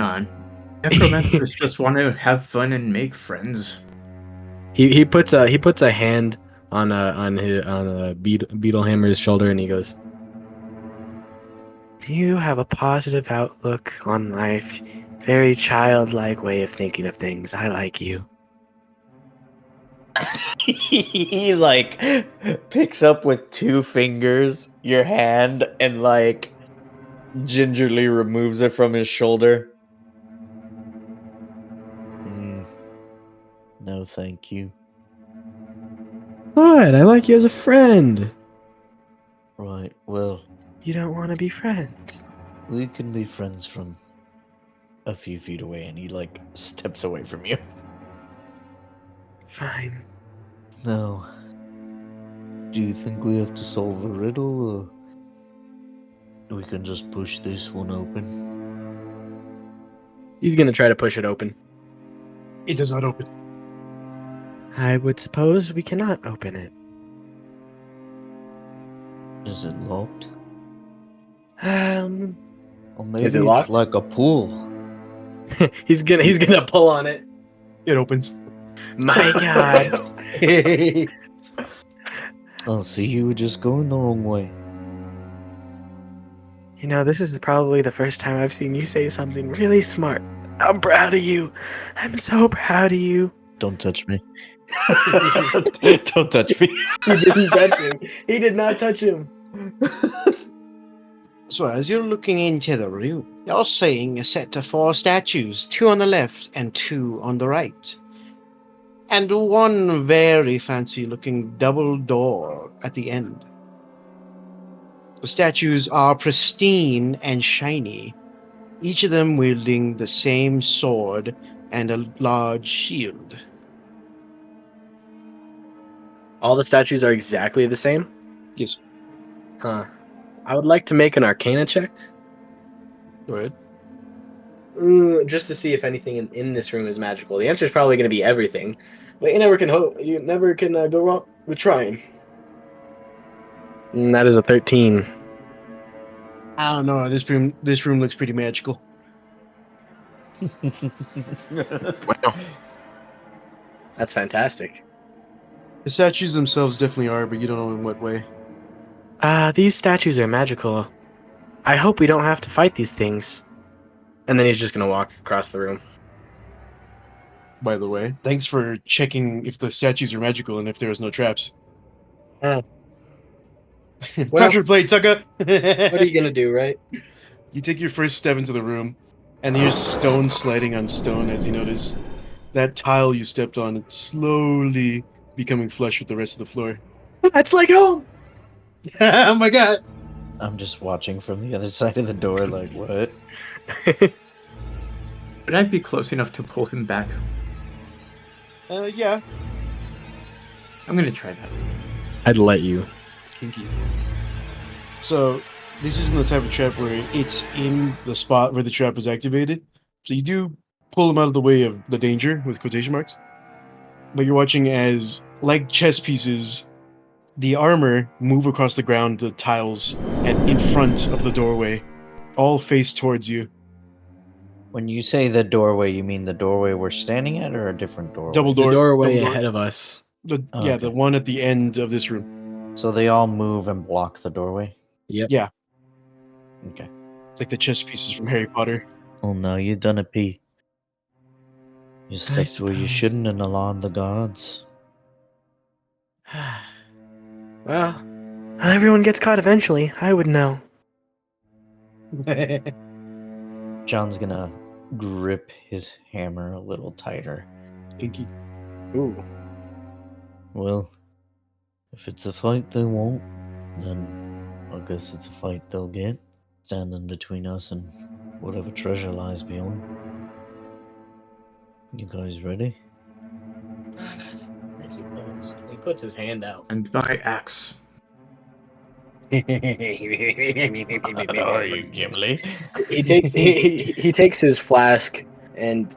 S6: Necromancers just want to have fun and make friends.
S4: He puts a hand on a Beetlehammer's shoulder and he goes,
S1: You have a positive outlook on life, very childlike way of thinking of things. I like you.
S3: He like picks up with 2 fingers your hand and like gingerly removes it from his shoulder.
S5: No, thank you.
S4: "What? I like you as a friend."
S5: Right, well,
S1: You don't want to be friends.
S5: we can be friends from a few feet away, and he like steps away from you.
S1: Fine.
S5: Now, do you think we have to solve a riddle, or we can just push this one open?
S4: He's gonna try to push it open.
S2: It does not open.
S1: I would suppose we cannot open it.
S5: Is it locked? Or maybe
S4: Is it
S5: it's
S4: locked?
S5: like a pool.
S4: he's gonna pull on it.
S2: It opens.
S1: My God.
S5: I'll see you were just going the wrong way.
S1: You know, this is probably the first time I've seen you say something really smart. I'm proud of you. I'm so proud of you.
S5: Don't touch me.
S3: Don't touch me.
S4: He didn't touch him. He did not touch him.
S8: So as you're looking into the room, you're seeing a set of 4 statues, 2 on the left and 2 on the right. And one very fancy looking double door at the end. The statues are pristine and shiny, each of them wielding the same sword and a large shield.
S4: All the statues are exactly the same?
S2: Yes.
S4: Huh. I would like to make an Arcana check,
S2: Go ahead.
S4: just to see if anything in this room is magical. The answer is probably going to be everything, but you never can go wrong with trying. That is a 13.
S2: I don't know. This room looks pretty magical.
S4: Wow, that's fantastic.
S2: The statues themselves definitely are, but you don't know in what way.
S1: These statues are magical. I hope we don't have to fight these things.
S4: And then he's just going to walk across the room.
S2: By the way, thanks for checking if the statues are magical and if there was no traps.
S4: Well,
S2: Touch play, Tucker.
S4: what are you going to do, right?
S2: You take your first step into the room, and there's stone sliding on stone as you notice that tile you stepped on it's slowly becoming flush with the rest of the floor.
S4: That's like home.
S2: Oh my god!
S5: I'm just watching from the other side of the door, like, what?
S6: Would I be close enough to pull him back?
S2: Yeah.
S6: I'm gonna try that.
S4: I'd let you.
S2: Kinky. So, this isn't the type of trap where it's in the spot where the trap is activated. So you do pull him out of the way of the danger with quotation marks. But you're watching as, like chess pieces, the armor move across the ground, the tiles, and in front of the doorway, all face towards you.
S5: When you say the doorway, you mean the doorway we're standing at, or a different doorway?
S2: Double
S4: The
S2: door.
S4: doorway
S2: double door.
S4: ahead of us.
S2: The
S5: Oh,
S2: yeah,
S5: okay.
S2: the one at the end of this room.
S5: So they all move and block the doorway?
S4: Yep.
S2: Yeah,
S5: Okay.
S2: like the chess pieces from Harry Potter.
S5: Oh no, you done a pee. You stepped where you
S1: suppose.
S5: shouldn't and alarmed the guards.
S1: Well, everyone gets caught eventually. I would know.
S5: John's gonna grip his hammer a little tighter.
S2: Pinky.
S1: Ooh.
S5: Well, if it's a fight they won't, then I guess it's a fight they'll get. Standing between us and whatever treasure lies beyond. You guys ready?
S4: I suppose. He puts his hand out.
S6: And my axe.
S5: Are you Gimli?
S4: He takes he takes his flask and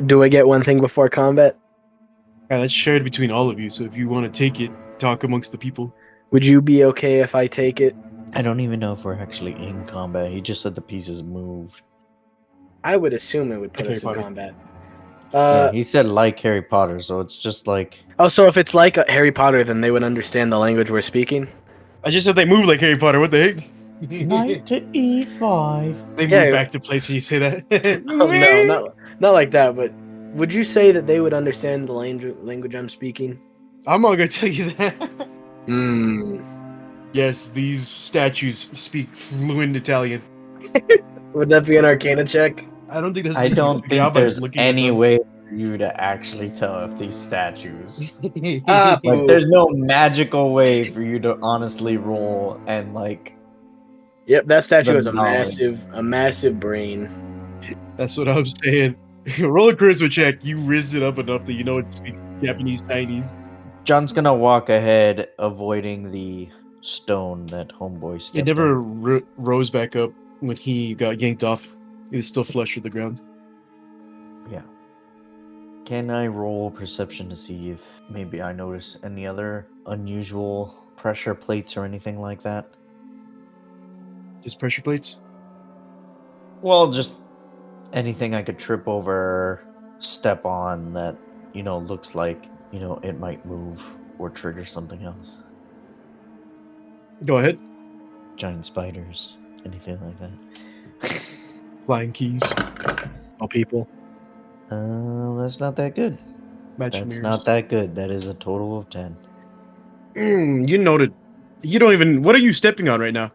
S4: do I get one thing before combat?
S2: Yeah, that's shared between all of you. So if you want to take it, talk amongst the people.
S4: Would you be okay if I take it?
S5: I don't even know if we're actually in combat. He just said the pieces moved.
S4: I would assume it would put
S2: Like
S4: us
S2: Harry
S4: in
S2: Potter.
S4: combat.
S5: Yeah, he said like Harry Potter, so it's just like
S4: Oh, so if it's like a Harry Potter, then they would understand the language we're speaking?
S2: I just said they move like Harry Potter. What the heck?
S5: knight to e5.
S2: They
S4: Yeah.
S2: move back to place when you say that.
S4: Oh, no, not like that, but would you say that they would understand the language I'm speaking?
S2: I'm not gonna tell you that.
S4: Hmm.
S2: Yes, these statues speak fluent Italian.
S4: Would that be an Arcana check?
S2: I don't think that's.
S5: I don't think
S2: Gaba's
S5: there's
S2: looking it
S5: any
S2: up.
S5: way for you to actually tell if these statues.
S4: Ah,
S5: Like, there's no magical way for you to honestly roll and like.
S4: Yep, that statue
S5: The
S4: has a
S5: knowledge.
S4: massive brain.
S2: That's what I'm saying. Roll a charisma check. You rizzed it up enough that you know it speaks Japanese Chinese.
S5: John's gonna walk ahead, avoiding the stone that homeboy stepped
S2: It never
S5: on.
S2: rose back up when he got yanked off. It is still flush with the ground.
S5: Yeah. Can I roll perception to see if maybe I notice any other unusual pressure plates or anything like that?
S2: Just pressure plates.
S5: Well, just anything I could trip over, step on that, looks like, it might move or trigger something else.
S2: Go ahead.
S5: Giant spiders, anything like that.
S2: Flying keys.
S4: Oh, people.
S5: That's not that good.
S2: Magic
S5: That's
S2: mirrors.
S5: not that good. That is a total of 10.
S2: You noted. You don't even. What are you stepping on right now?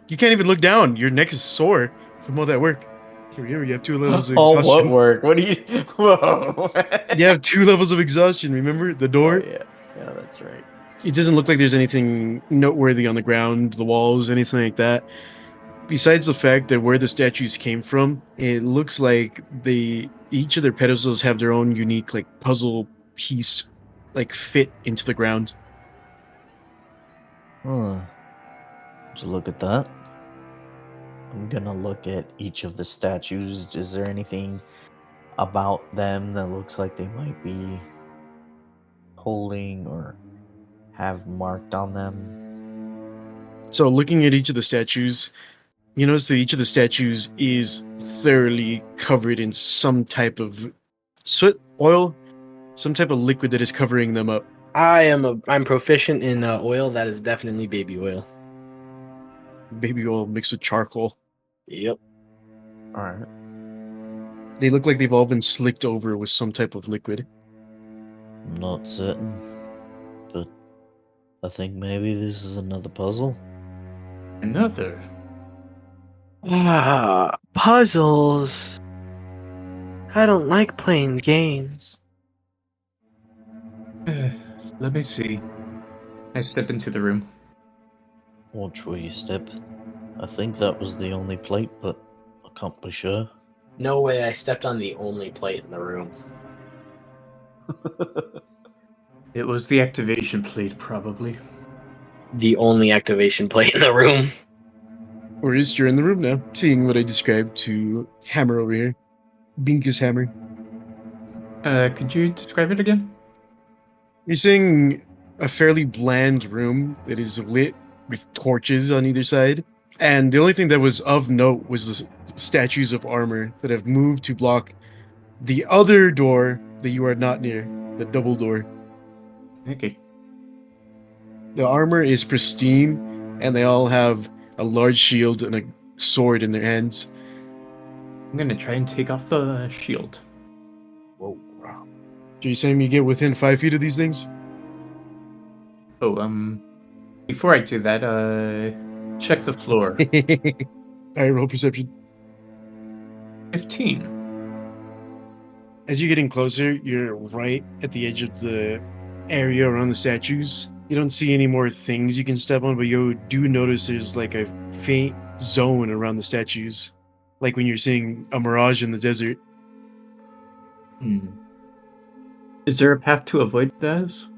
S2: You can't even look down. Your neck is sore from all that work. Here, you have 2 levels of
S5: Oh,
S2: exhaustion.
S5: what work? What do you? Whoa.
S2: You have 2 levels of exhaustion. Remember the door?
S5: Oh, yeah, that's right.
S2: It doesn't look like there's anything noteworthy on the ground, the walls, anything like that. Besides the fact that where the statues came from, it looks like each of their pedestals have their own unique like puzzle piece, like fit into the ground.
S5: Huh. Would you look at that? I'm gonna look at each of the statues. Is there anything about them that looks like they might be holding or have marked on them?
S2: So looking at each of the statues, you notice that each of the statues is thoroughly covered in some type of soot, oil, some type of liquid that is covering them up.
S4: I'm proficient in oil. That is definitely baby oil.
S2: Baby oil mixed with charcoal.
S4: Yep.
S5: All right.
S2: They look like they've all been slicked over with some type of liquid.
S5: I'm not certain, but I think maybe this is another puzzle.
S6: Another.
S1: Puzzles. I don't like playing games.
S6: Let me see. I step into the room.
S5: Watch where you step. I think that was the only plate, but I can't be sure.
S4: No way I stepped on the only plate in the room.
S6: It was the activation plate, probably.
S4: The only activation plate in the room.
S2: Or is you're in the room now, seeing what I described to Hammer over here. Binkus Hammer.
S6: Could you describe it again?
S2: You're seeing a fairly bland room that is lit with torches on either side. And the only thing that was of note was the statues of armor that have moved to block the other door that you are not near, the double door.
S6: Okay.
S2: The armor is pristine, and they all have a large shield and a sword in their hands.
S6: I'm gonna try and take off the shield.
S4: Whoa.
S2: So you saying you get within 5 feet of these things?
S6: Oh, before I do that, check the floor.
S2: I roll perception.
S6: 15.
S2: As you're getting closer, you're right at the edge of the area around the statues. You don't see any more things you can step on, but you do notice there's like a faint zone around the statues. Like when you're seeing a mirage in the desert.
S6: Is there a path to avoid those?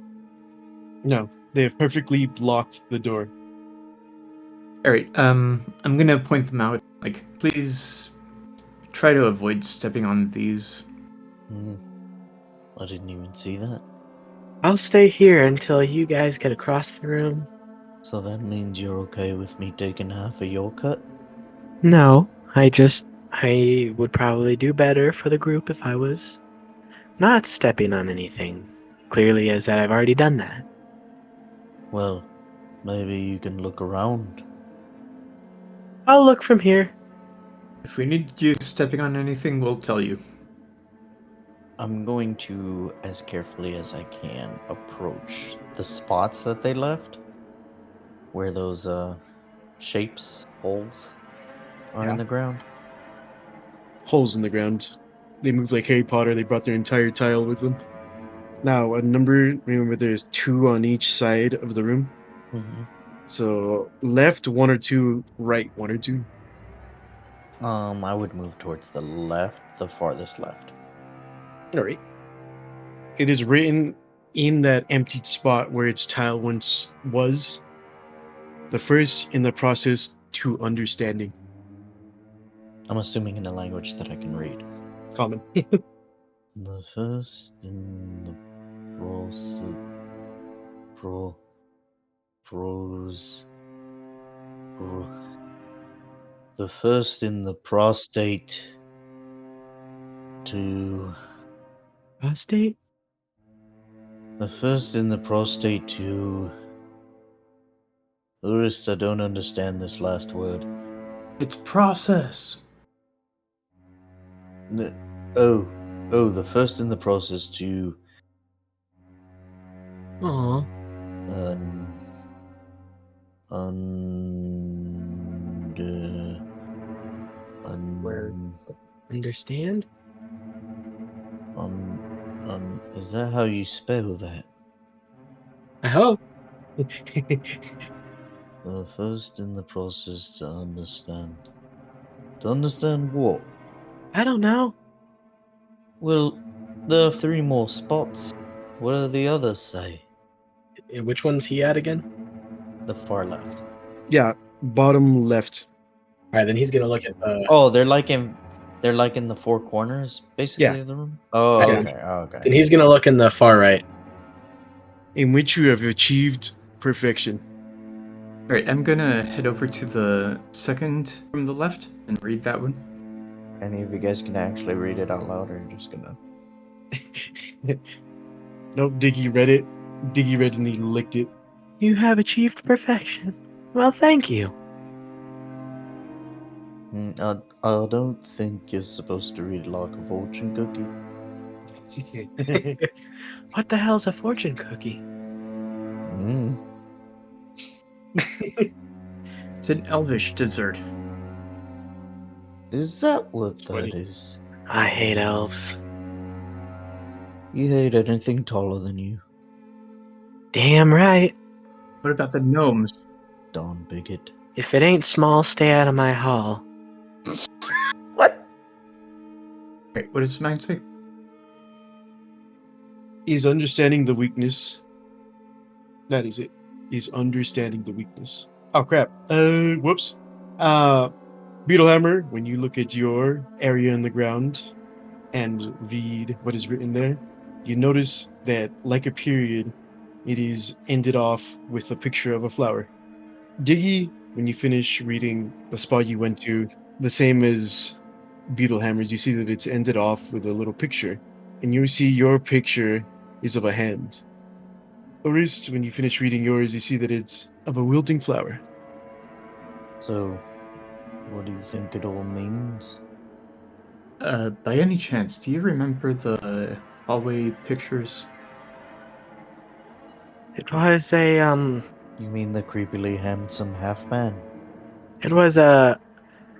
S2: No, they have perfectly blocked the door.
S6: Alright, I'm gonna point them out. Like, please try to avoid stepping on these.
S5: I didn't even see that.
S1: I'll stay here until you guys get across the room.
S5: So that means you're okay with me taking half of your cut?
S1: No, I would probably do better for the group if I was not stepping on anything. Clearly as that I've already done that.
S5: Well, maybe you can look around.
S1: I'll look from here.
S6: If we need you stepping on anything, we'll tell you.
S5: I'm going to, as carefully as I can, approach the spots that they left, where those shapes, holes, are in the ground.
S2: Holes in the ground. They move like Harry Potter. They brought their entire tile with them. Now, a number, remember there's 2 on each side of the room.
S5: Mm-hmm.
S2: So left 1 or 2, right 1 or 2.
S5: I would move towards the left, the farthest left.
S2: All right. It is written in that emptied spot where its tile once was. The first in the process to understanding.
S5: I'm assuming in a language that I can read.
S2: Common.
S5: The first in the process, the first in the prostate to
S1: Prostate?
S5: the first in the prostate to Urist, I don't understand this last word.
S6: It's process.
S5: The first in the process to
S1: Aw.
S6: Where?
S1: Understand?
S5: Is that how you spell that?
S1: I hope.
S5: The first in the process to understand. To understand what?
S1: I don't know.
S5: Well, there are 3 more spots. What do the others say?
S1: Which one's he at again?
S5: The far left.
S2: Yeah, bottom left.
S1: Alright, then he's gonna look at
S5: Oh, they're like in the 4 corners, basically,
S2: Yeah.
S5: of the room. Oh,
S1: Yeah.
S5: okay. Okay.
S1: then he's gonna look in the far right.
S2: In which you have achieved perfection.
S6: Alright, I'm gonna head over to the second from the left and read that one.
S5: Any of you guys can actually read it out loud, or you're just gonna?
S2: Nope, Diggy read it. Diggy read it and he licked it.
S1: You have achieved perfection. Well, thank you.
S5: I don't think you're supposed to read like a fortune cookie.
S1: What the hell's a fortune cookie?
S6: It's an elvish dessert.
S5: Is that what that
S2: Funny.
S5: is?
S1: I hate elves.
S5: You hate anything taller than you,
S1: Damn right.
S6: What about the gnomes?
S5: darn bigot.
S1: If it ain't small, stay out of my hall.
S6: Wait, what does mine say?
S2: Is understanding the weakness. That is it. Is understanding the weakness. Oh crap. Whoops. Beetlehammer, when you look at your area in the ground and read what is written there, you notice that, like a period, it is ended off with a picture of a flower. Diggy, when you finish reading the spot you went to, the same as Beetlehammer's, you see that it's ended off with a little picture. And you see your picture is of a hand. Orist, when you finish reading yours, you see that it's of a wilting flower.
S5: So, what do you think it all means?
S6: By any chance, do you remember the hallway pictures?
S1: It was a
S5: You mean the creepily handsome half man?
S1: it was a,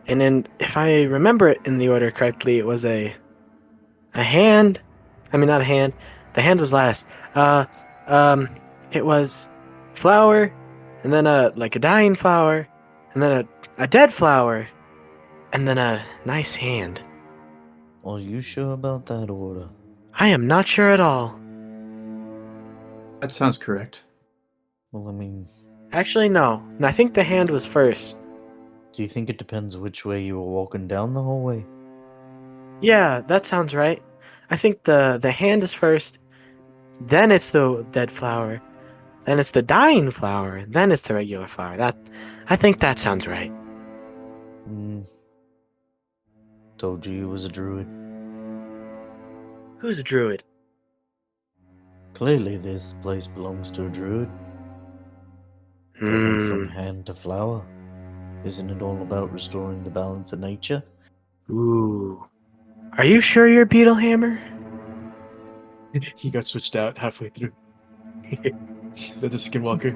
S1: and then if I remember it in the order correctly, it was a hand. I mean, not a hand. The hand was last. It was flower, and then like a dying flower, and then a dead flower, and then a nice hand.
S5: Are you sure about that order?
S1: I am not sure at all.
S6: That sounds correct.
S5: Well, I mean,
S1: Actually, no. I think the hand was first.
S5: do you think it depends which way you were walking down the hallway?
S1: Yeah, that sounds right. I think the hand is first, then it's the dead flower, then it's the dying flower, then it's the regular flower. I think that sounds right.
S5: Hmm. Told you he was a druid.
S1: Who's a druid?
S5: Clearly, this place belongs to a druid. Taken from hand to flower. Isn't it all about restoring the balance of nature?
S1: Ooh. Are you sure you're Beetlehammer?
S2: He got switched out halfway through. That's a skinwalker.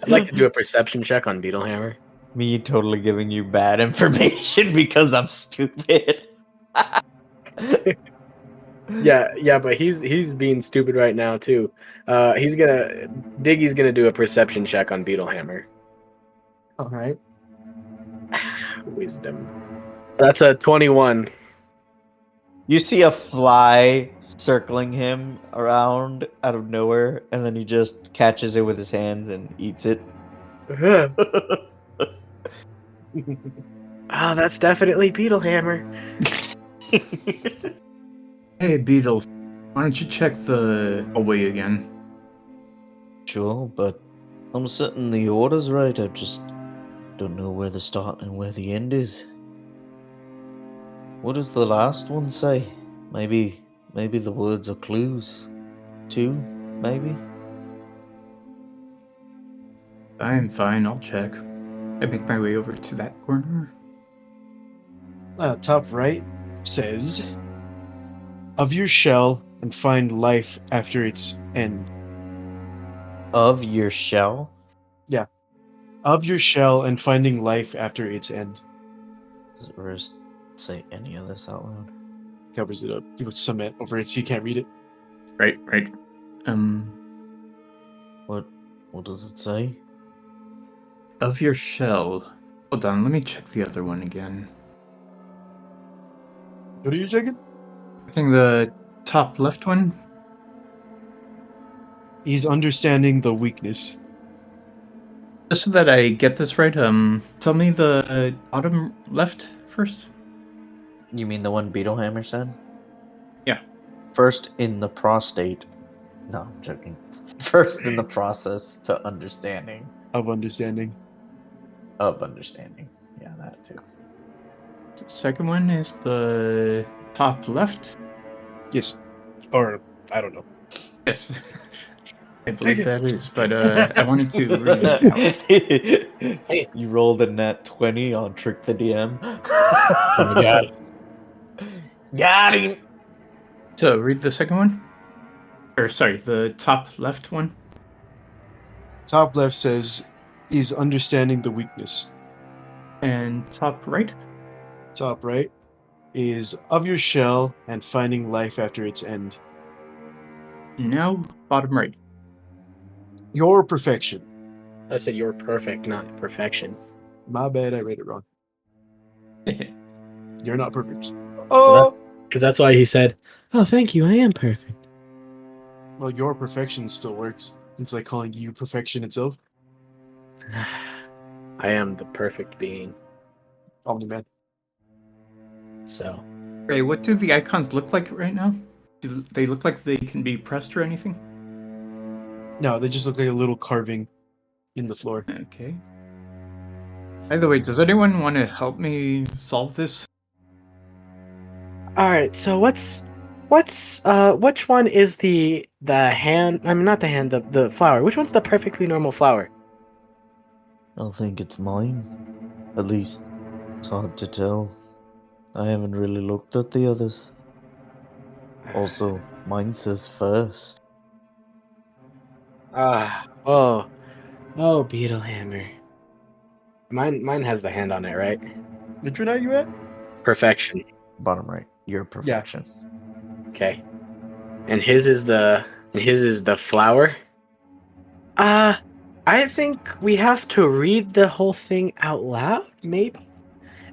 S4: I'd like to do a perception check on Beetlehammer.
S3: Me totally giving you bad information because I'm stupid.
S4: Yeah, but he's being stupid right now too. Diggy's gonna do a perception check on Beetlehammer.
S2: All right.
S4: Wisdom. That's a 21.
S3: You see a fly circling him around out of nowhere, and then he just catches it with his hands and eats it.
S1: Oh, that's definitely Beetlehammer.
S6: Hey, Beetle, why don't you check the hallway again?
S5: Sure, but I'm certain the order's right. I just don't know where the start and where the end is. What does the last one say? Maybe the words are clues. Too, maybe?
S6: Fine, I'll check. I make my way over to that corner.
S2: Top right says, "Of your shell and find life after its end."
S3: Of your shell?
S2: Of your shell and finding life after its end.
S5: Does it first say any of this out loud?
S2: Covers it up. He puts cement over it so you can't read it.
S6: Right.
S5: What does it say?
S6: Of your shell. Hold on, let me check the other one again.
S2: What are you checking?
S6: Checking the top left one.
S2: He's understanding the weakness.
S6: Just so that I get this right, tell me the bottom left first.
S3: You mean the one Beetlehammer said?
S6: Yeah.
S3: First in the prostate. No, I'm joking. First in the process to understanding.
S2: Of understanding.
S3: Of understanding. Yeah, that too.
S6: The second one is the top left.
S2: Yes. Or, I don't know.
S6: Yes. I believe that is, but I wanted to read it out.
S3: You rolled a nat 20 on Trick the DM.
S4: Oh my god.
S3: Got him!
S6: So, read the second one? Or, sorry, the top left one?
S2: Top left says, "Is understanding the weakness."
S6: And top right?
S2: Top right is, "Of your shell and finding life after its end."
S6: Now, bottom right.
S2: Your perfection.
S4: I said you're perfect, not perfection.
S2: My bad, I read it wrong. You're not perfect.
S4: Well,
S2: Oh!
S4: Because that's why he said, "Oh, thank you, I am perfect."
S2: Well, your perfection still works. It's like calling you perfection itself.
S4: I am the perfect being.
S2: Omni-Man.
S4: So,
S6: Ray, what do the icons look like right now? Do they look like they can be pressed or anything?
S2: No, they just look like a little carving in the floor.
S6: Okay. By the way, does anyone want to help me solve this?
S1: All right, so which one is the hand? I mean, not the hand, the flower. Which one's the perfectly normal flower?
S5: I think it's mine. At least, it's hard to tell. I haven't really looked at the others. Also, mine says first.
S4: Oh, Beetlehammer. Mine has the hand on it, right?
S2: Which one are you at?
S4: Perfection.
S5: Bottom right. Your perfection.
S4: Okay. And his is the flower. I think we have to read the whole thing out loud, maybe.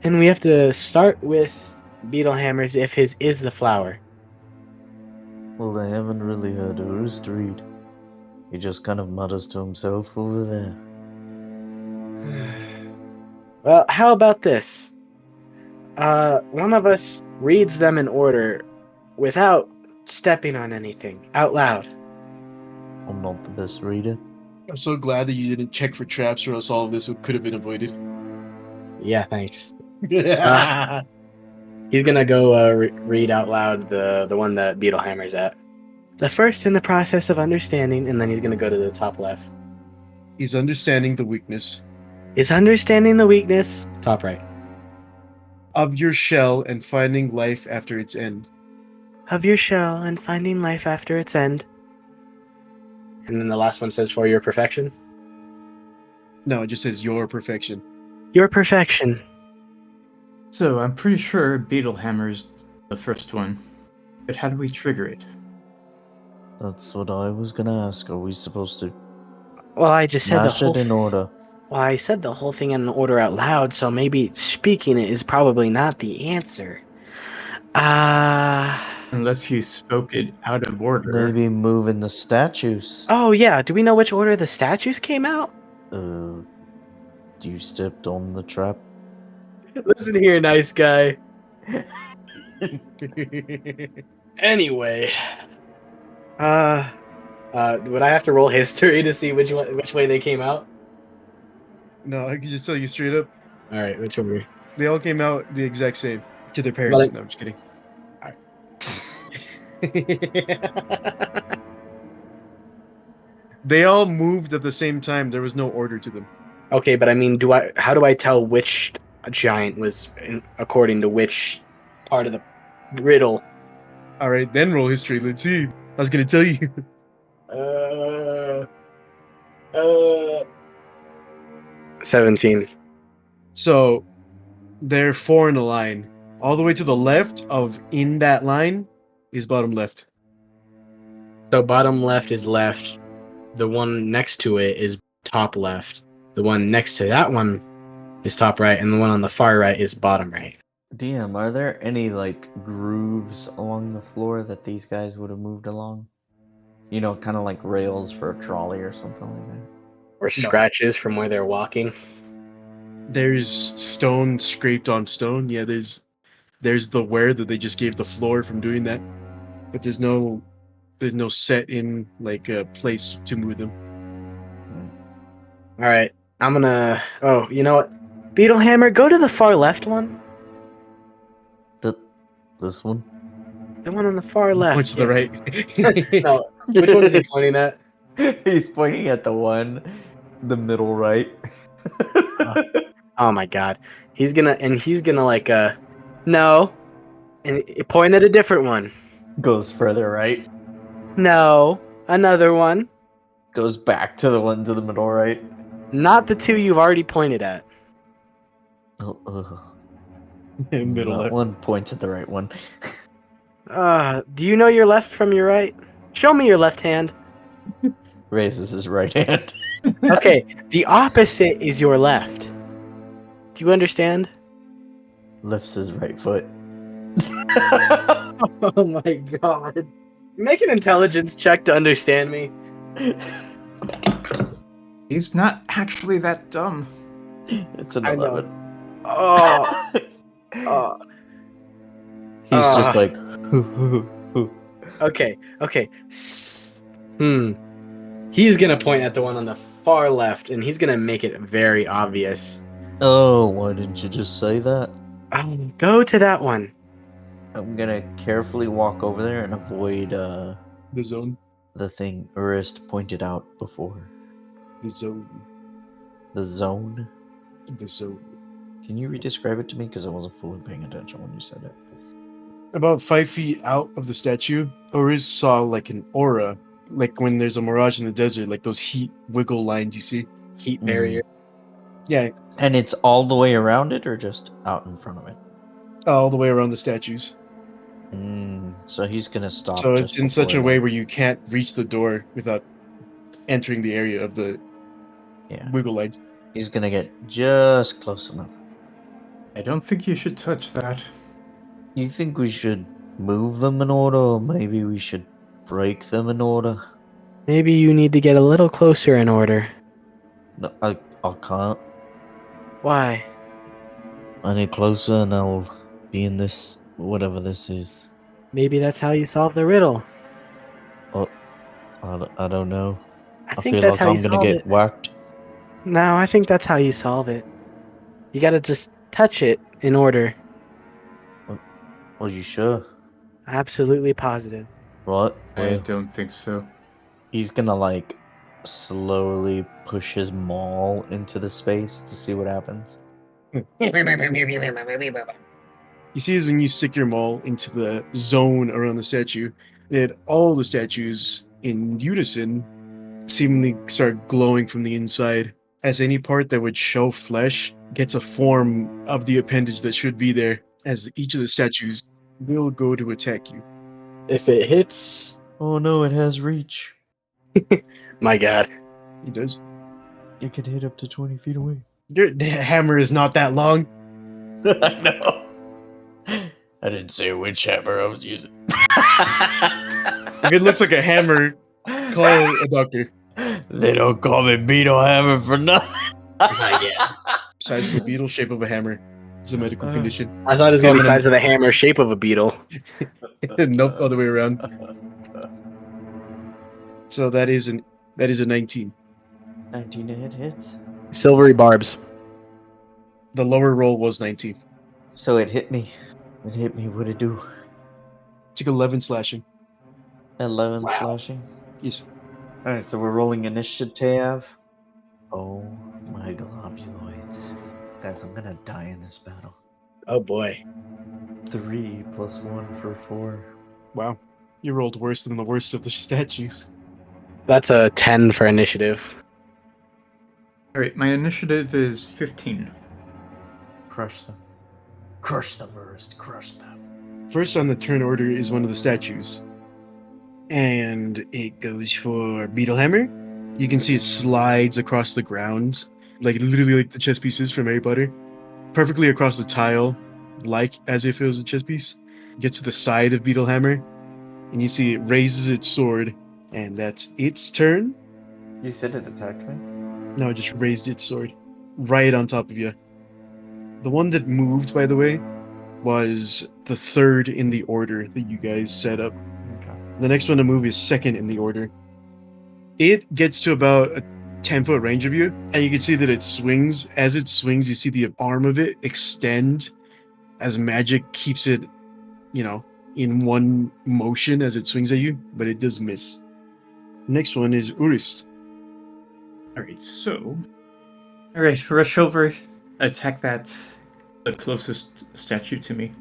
S4: And we have to start with Beetlehammer's if his is the flower.
S5: Well, I haven't really heard a roost read. He just kind of mutters to himself over there.
S4: Well, how about this? One of us reads them in order without stepping on anything out loud.
S5: I'm not the best reader.
S2: I'm so glad that you didn't check for traps, or else all of this could have been avoided.
S4: Yeah, thanks. He's gonna go read out loud the one that Beetlehammer's at. The first in the process of understanding, and then he's gonna go to the top left.
S2: He's understanding the weakness
S4: Is understanding the weakness, top right.
S2: of your shell and finding life after its end.
S4: Of your shell and finding life after its end. And then the last one says for your perfection.
S2: No, it just says your perfection.
S4: Your perfection.
S6: So I'm pretty sure Beetlehammer's the first one. But how do we trigger it?
S5: That's what I was gonna ask. Are we supposed to
S4: Well, I just said the
S5: smash
S4: whole
S5: it in order?
S4: Well, I said the whole thing in order out loud, so maybe speaking it is probably not the answer.
S6: Unless you spoke it out of order.
S5: Maybe moving the statues.
S4: Oh yeah, do we know which order the statues came out?
S5: You stepped on the trap.
S4: Listen here, nice guy. Anyway, would I have to roll history to see which way they came out?
S2: No, I can just tell you straight up.
S4: All right, which order?
S2: They all came out the exact same to their parents.
S4: But-
S2: No, I'm just kidding. They all moved at the same time. There was no order to them.
S4: Okay, but I mean, how do I tell which giant was according to which part of the riddle?
S2: All right, then roll history. Let's see. I was gonna tell you.
S4: 17.
S2: So they're four in a line. All the way to the left of in that line is bottom left.
S4: So bottom left is left. The one next to it is top left. The one next to that one is top right, and the one on the far right is bottom right.
S5: DM, are there any like grooves along the floor that these guys would have moved along? You know, kind of like rails for a trolley or something like that.
S4: Or scratches from where they're walking.
S2: There's stone scraped on stone. Yeah, there's the wear that they just gave the floor from doing that. But there's no set in like a place to move them.
S4: All right, I'm gonna. Oh, you know what? Beetlehammer, go to the far left one.
S5: This one?
S4: The one on the far left.
S2: Points to the right.
S4: No, which one is he pointing at?
S5: He's pointing at the one, the middle right.
S4: Oh my god, he's gonna like no, and point at a different one.
S5: Goes further right.
S4: No, another one.
S5: Goes back to the one to the middle right.
S4: Not the two you've already pointed at.
S2: Middle
S5: That
S2: left.
S5: one points at the right one.
S4: Do you know your left from your right? Show me your left hand.
S5: Raises his right hand.
S4: Okay, the opposite is your left. Do you understand?
S5: Lifts his right foot.
S4: Oh my god. Make an intelligence check to understand me.
S6: He's not actually that dumb.
S5: It's an
S4: I know.
S5: 11.
S4: Oh.
S5: He's just like,
S4: Okay. He's gonna point at the one on the far left, and he's gonna make it very obvious.
S5: oh, why didn't you just say that?
S4: Go to that one.
S5: I'm gonna carefully walk over there and avoid
S2: The zone.
S5: the thing Urist pointed out before.
S2: The zone.
S5: The zone?
S2: The zone.
S5: Can you re-describe it to me? Because I wasn't fully paying attention when you said it.
S2: About 5 feet out of the statue, Oris saw like an aura, like when there's a mirage in the desert, like those heat wiggle lines you see.
S4: Heat
S3: Mm.
S4: barrier.
S2: Yeah,
S3: And it's all the way around it or just out in front of it?
S2: all the way around the statues.
S3: So he's gonna stop.
S2: So
S3: just
S2: it's in such a
S3: before
S2: way
S3: that.
S2: where you can't reach the door without entering the area of the
S3: Yeah.
S2: wiggle lines.
S3: He's gonna get just close enough.
S6: I don't think you should touch that.
S3: You think we should move them in order, or maybe we should break them in order?
S4: Maybe you need to get a little closer in order.
S3: No, I can't.
S4: Why?
S3: Any closer and I'll be in this, whatever this is.
S4: Maybe that's how you solve the riddle.
S3: I don't know.
S4: I
S3: I
S4: think
S3: feel
S4: that's
S3: like
S4: how you
S3: I'm gonna
S4: solve
S3: get
S4: it.
S3: whacked.
S4: No, I think that's how you solve it. You gotta just touch it in order.
S3: Are you sure?
S4: Absolutely positive.
S3: Right?
S6: I
S3: Well,
S6: don't think so.
S3: he's gonna like slowly push his maul into the space to see what happens.
S2: You see, is when you stick your maul into the zone around the statue, that all the statues in unison seemingly start glowing from the inside, as any part that would show flesh gets a form of the appendage that should be there, as each of the statues will go to attack you.
S4: If it hits,
S3: Oh no, it has reach.
S4: my God.
S2: It does.
S3: It can hit up to 20 feet away.
S2: Your hammer is not that long.
S3: I know. I didn't say which hammer I was using.
S2: If it looks like a hammer, call a doctor.
S3: They don't call me Beetle Hammer for nothing.
S4: My God.
S2: Size of a beetle, shape of a hammer. It's a medical condition.
S4: I thought it was gonna be
S2: Common-
S4: size of the hammer, shape of a beetle.
S2: Nope, other way around. So that is a 19.
S3: 19 to hit hits.
S4: Silvery barbs.
S2: The lower roll was 19.
S3: So it hit me. It hit me. What'd it do?
S2: Took 11 slashing.
S3: 11
S4: Wow.
S3: slashing.
S2: Yes.
S3: Alright, so we're rolling initiative. Oh my globuloids. Guys, I'm gonna die in this battle.
S4: Oh boy.
S3: 3 plus 1 for 4.
S2: Wow. You rolled worse than the worst of the statues.
S4: That's a 10 for initiative.
S6: Alright, my initiative is 15.
S3: Crush them. Crush them, Urst. Crush them.
S2: First on the turn order is one of the statues. And it goes for Beetlehammer. You can see it slides across the ground, like literally like the chess pieces from Harry Potter. Perfectly across the tile, like as if it was a chess piece. Gets to the side of Beetlehammer, and you see it raises its sword, and that's its turn.
S3: You said it attacked me?
S2: No, it just raised its sword. Right on top of you. The one that moved, by the way, was the third in the order that you guys set up.
S3: Okay.
S2: The next one to move is second in the order. It gets to about a 10-foot range of you, and you can see that it swings. As it swings, you see the arm of it extend as magic keeps it, in one motion as it swings at you, but it does miss. Next one is Urist.
S6: Alright, so. Alright, rush over, attack the closest statue to me.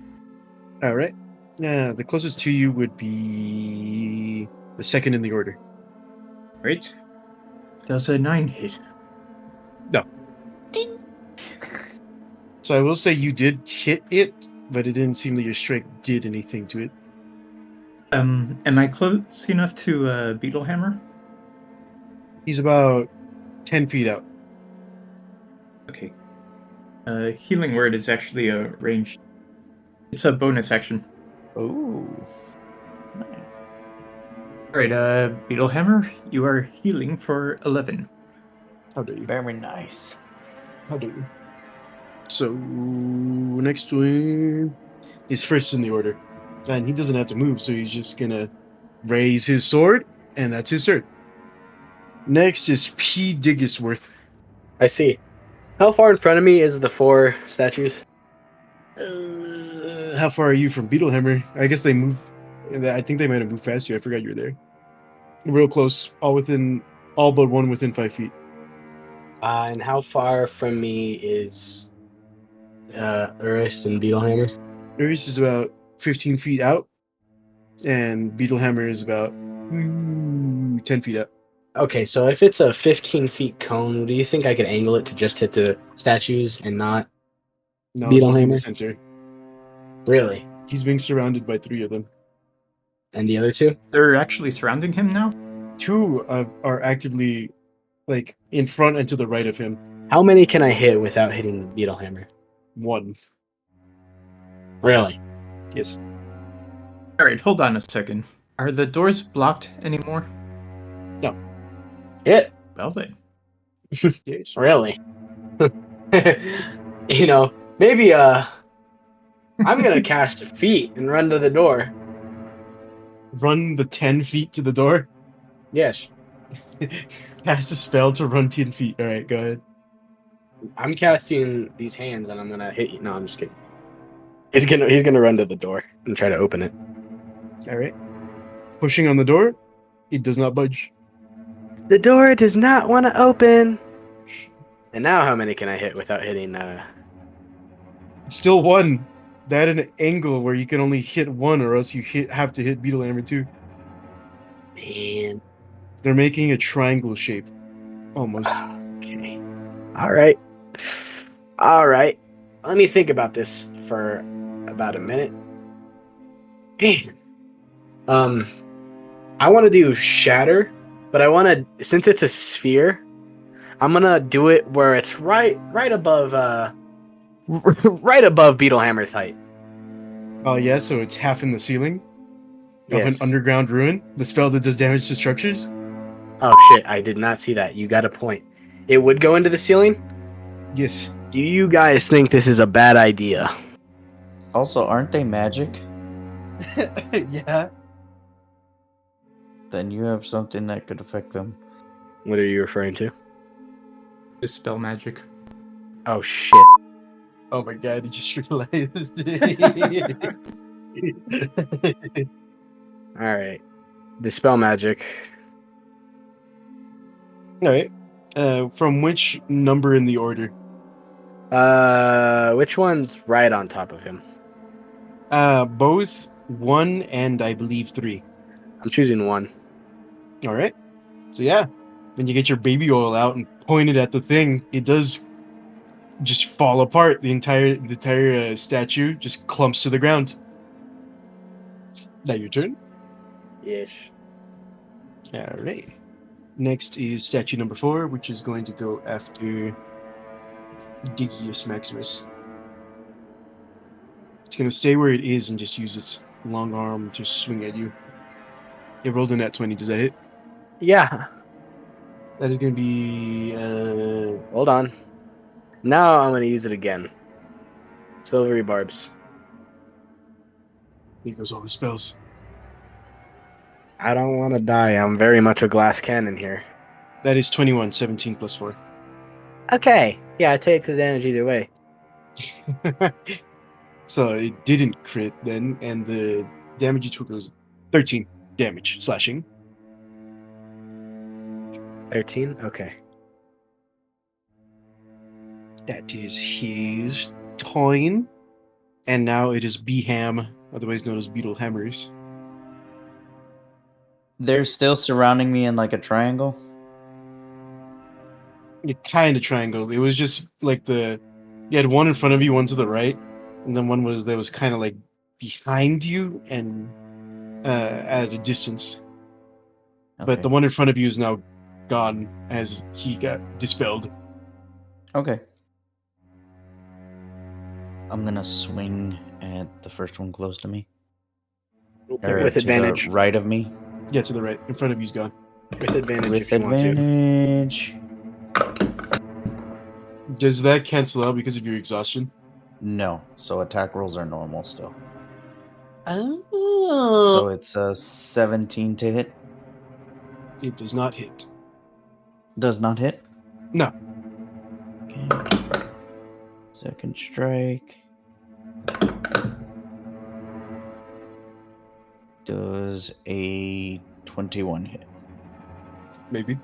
S2: All right. The closest to you would be the second in the order.
S6: Right? Does a 9 hit?
S2: So I will say you did hit it, but it didn't seem that your strength did anything to it.
S6: Am I close enough to Beetlehammer?
S2: He's about 10 feet out.
S6: Okay. Healing Word is actually a ranged. It's a bonus action.
S3: Ooh. Nice.
S6: Alright, Beetlehammer, you are healing for 11.
S2: How dare you?
S3: Very nice.
S2: How dare you? So next one is first in the order. And he doesn't have to move, so he's just gonna raise his sword, and that's his turn. Next is P. Diggisworth.
S4: I see. How far in front of me is the 4 statues?
S2: How far are you from Beetlehammer? I guess they move. I think they might have moved past you. I forgot you were there. Real close. All but one within 5 feet.
S4: And how far from me is Urist and Beetlehammer?
S2: Urius is about 15 feet out, and Beetlehammer is about 10 feet out.
S4: Okay, so if it's a 15 feet cone, do you think I could angle it to just hit the statues and not
S2: No, he's in the
S4: Beetlehammer?
S2: center.
S4: Really?
S2: He's being surrounded by 3 of them.
S4: And the other two?
S6: They're actually surrounding him now?
S2: 2 are actively like in front and to the right of him.
S4: How many can I hit without hitting Beetlehammer?
S2: 1.
S4: Really?
S2: Yes.
S6: Alright, hold on a second. Are the doors blocked anymore?
S4: Hit?
S6: Well then.
S2: Yes.
S4: Really? You know, maybe I'm gonna cast feet and run to the door.
S2: Run the 10 feet to the door.
S4: Yes.
S2: Cast a spell to run 10 feet. All right, go ahead.
S4: I'm casting these hands and I'm gonna hit you. No, I'm just kidding. He's gonna run to the door and try to open it.
S2: All right. Pushing on the door, it does not budge.
S4: The door does not want to open. And now how many can I hit without hitting
S2: Still 1. That at an angle where you can only hit 1, or else you have to hit Beetlehammer 2.
S4: Man.
S2: They're making a triangle shape, almost.
S4: Okay. All right. All right. Let me think about this for about a minute. Man. I want to do shatter, but I want to, since it's a sphere, I'm gonna do it where it's right above right above Beetlehammer's height.
S2: Oh yeah, so it's half in the ceiling of an
S4: Yes.
S2: underground ruin. The spell that does damage to structures.
S4: Oh shit! I did not see that. You got a point. It would go into the ceiling.
S2: Yes.
S4: Do you guys think this is a bad idea?
S3: Also, aren't they magic?
S2: Yeah.
S3: Then you have something that could affect them.
S4: What are you referring to?
S6: Dispel magic.
S4: Oh shit!
S2: Oh my god, I just realized.
S4: All right, dispel magic.
S2: All right. From which number in the order?
S4: Which one's right on top of him?
S2: Both 1 and I believe 3.
S4: I'm choosing 1.
S2: All right. So yeah, when you get your baby oil out and point it at the thing, it does just fall apart. The entire statue just clumps to the ground. Now your turn.
S4: Yes.
S2: All right. Next is statue number 4, which is going to go after Digius Maximus. It's going to stay where it is and just use its long arm to swing at you. It rolled a nat 20. Does that hit?
S4: Yeah.
S2: That is going to be
S4: Hold on. Now I'm gonna use it again. Silvery barbs.
S2: here goes all the spells.
S4: I don't want to die. I'm very much a glass cannon here.
S2: That is 21, 17 plus 4.
S4: Okay. Yeah, I take the damage either way.
S2: So it didn't crit then, and the damage you took was 13 damage slashing.
S4: 13? Okay.
S2: That is his turn. And now it is Beham, otherwise known as Beetle Hammers.
S3: They're still surrounding me in like a triangle.
S2: You kind of triangle. It was just like you had one in front of you, one to the right, and then one that was kind of like behind you and at a distance. But
S3: Okay.
S2: the one in front of you is now gone as he got dispelled.
S3: Okay. I'm gonna swing at the first one close to me. Or
S4: With
S3: to
S4: advantage.
S3: the right of me.
S2: Yeah, to the right. In front of you's gone.
S4: With advantage
S3: With
S4: if you want to.
S3: advantage.
S2: Does that cancel out because of your exhaustion?
S3: No. So attack rolls are normal still.
S2: Oh.
S3: So it's a 17 to hit.
S2: It does not hit.
S3: Does not hit?
S2: No.
S3: Okay. Second strike. Does a 21 hit?
S2: Maybe.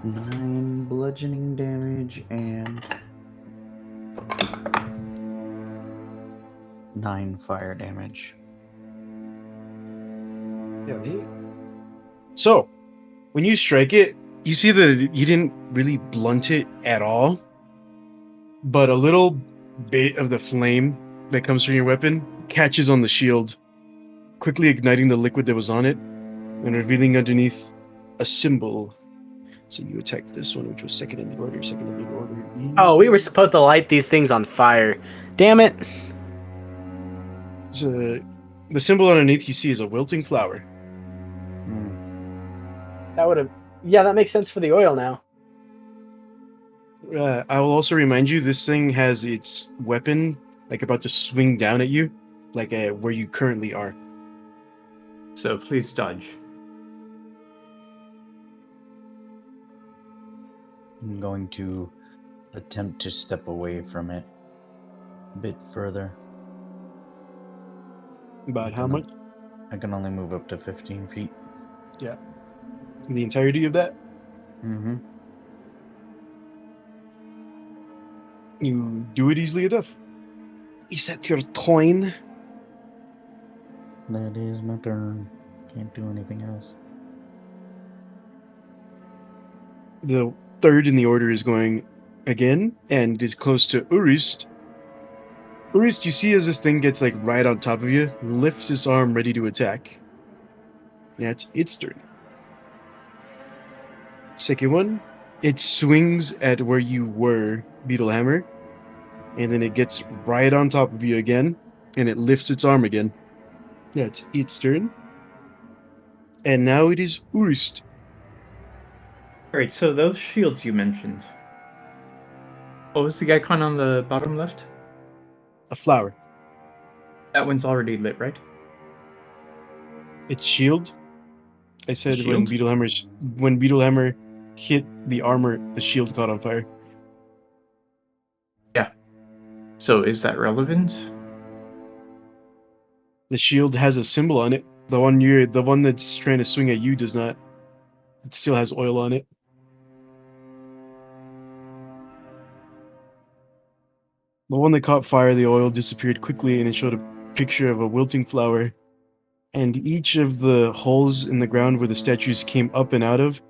S3: 9 bludgeoning damage and 9 fire damage.
S2: Yeah, so when you strike it, you see that you didn't really blunt it at all, but a little bit of the flame that comes from your weapon catches on the shield, quickly igniting the liquid that was on it and revealing underneath a symbol. So you attacked this one, which was second in the order.
S4: Oh, we were supposed to light these things on fire. Damn it.
S2: So the symbol underneath you see is a wilting flower.
S4: That would have. Yeah, that makes sense for the oil now.
S2: I will also remind you, this thing has its weapon like about to swing down at you, like where you currently are.
S6: So please dodge.
S3: I'm going to attempt to step away from it a bit further.
S2: About how much?
S3: I can only move up to 15 feet.
S2: Yeah. The entirety of that?
S3: Mm-hmm.
S2: You do it easily enough. Is that your turn?
S3: That is my turn. Can't do anything else.
S2: The third in the order is going again and is close to Urist. Urist, you see as this thing gets like right on top of you, lifts his arm ready to attack. That's its turn. Second one, it swings at where you were, Beetlehammer, and then it gets right on top of you again, and it lifts its arm again. That's its turn. And now it is Urist.
S6: Alright, so those shields you mentioned. What was the icon on the bottom left?
S2: A flower.
S6: That one's already lit, right?
S2: Its shield. I said
S6: Shield?
S2: when Beetlehammer hit the armor, the shield caught on fire.
S6: Yeah. So is that relevant?
S2: The shield has a symbol on it. The one that's trying to swing at you does not. It still has oil on it. The one that caught fire, the oil disappeared quickly, and it showed a picture of a wilting flower. And each of the holes in the ground where the statues came up and out of,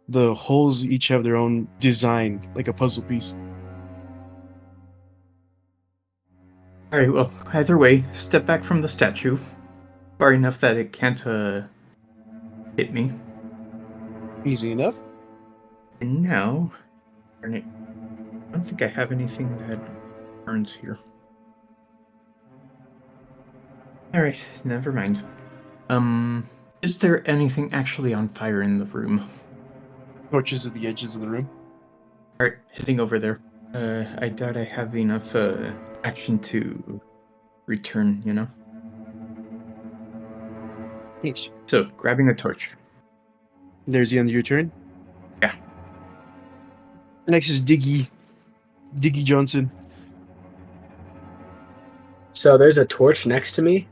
S2: the holes each have their own design, like a puzzle piece.
S6: Alright, well, either way, step back from the statue. Far enough that it can't, hit me.
S2: Easy enough.
S6: And now... Darn it. I don't think I have anything that burns here. Alright, never mind. Is there anything actually on fire in the room?
S2: Torches at the edges of the room.
S6: Alright, heading over there. I doubt I have enough, action to return, you know?
S2: Thanks.
S6: So, grabbing a torch.
S2: There's the end of your turn.
S6: Yeah.
S2: Next is Diggy. Diggy Johnson.
S4: So there's a torch next to me.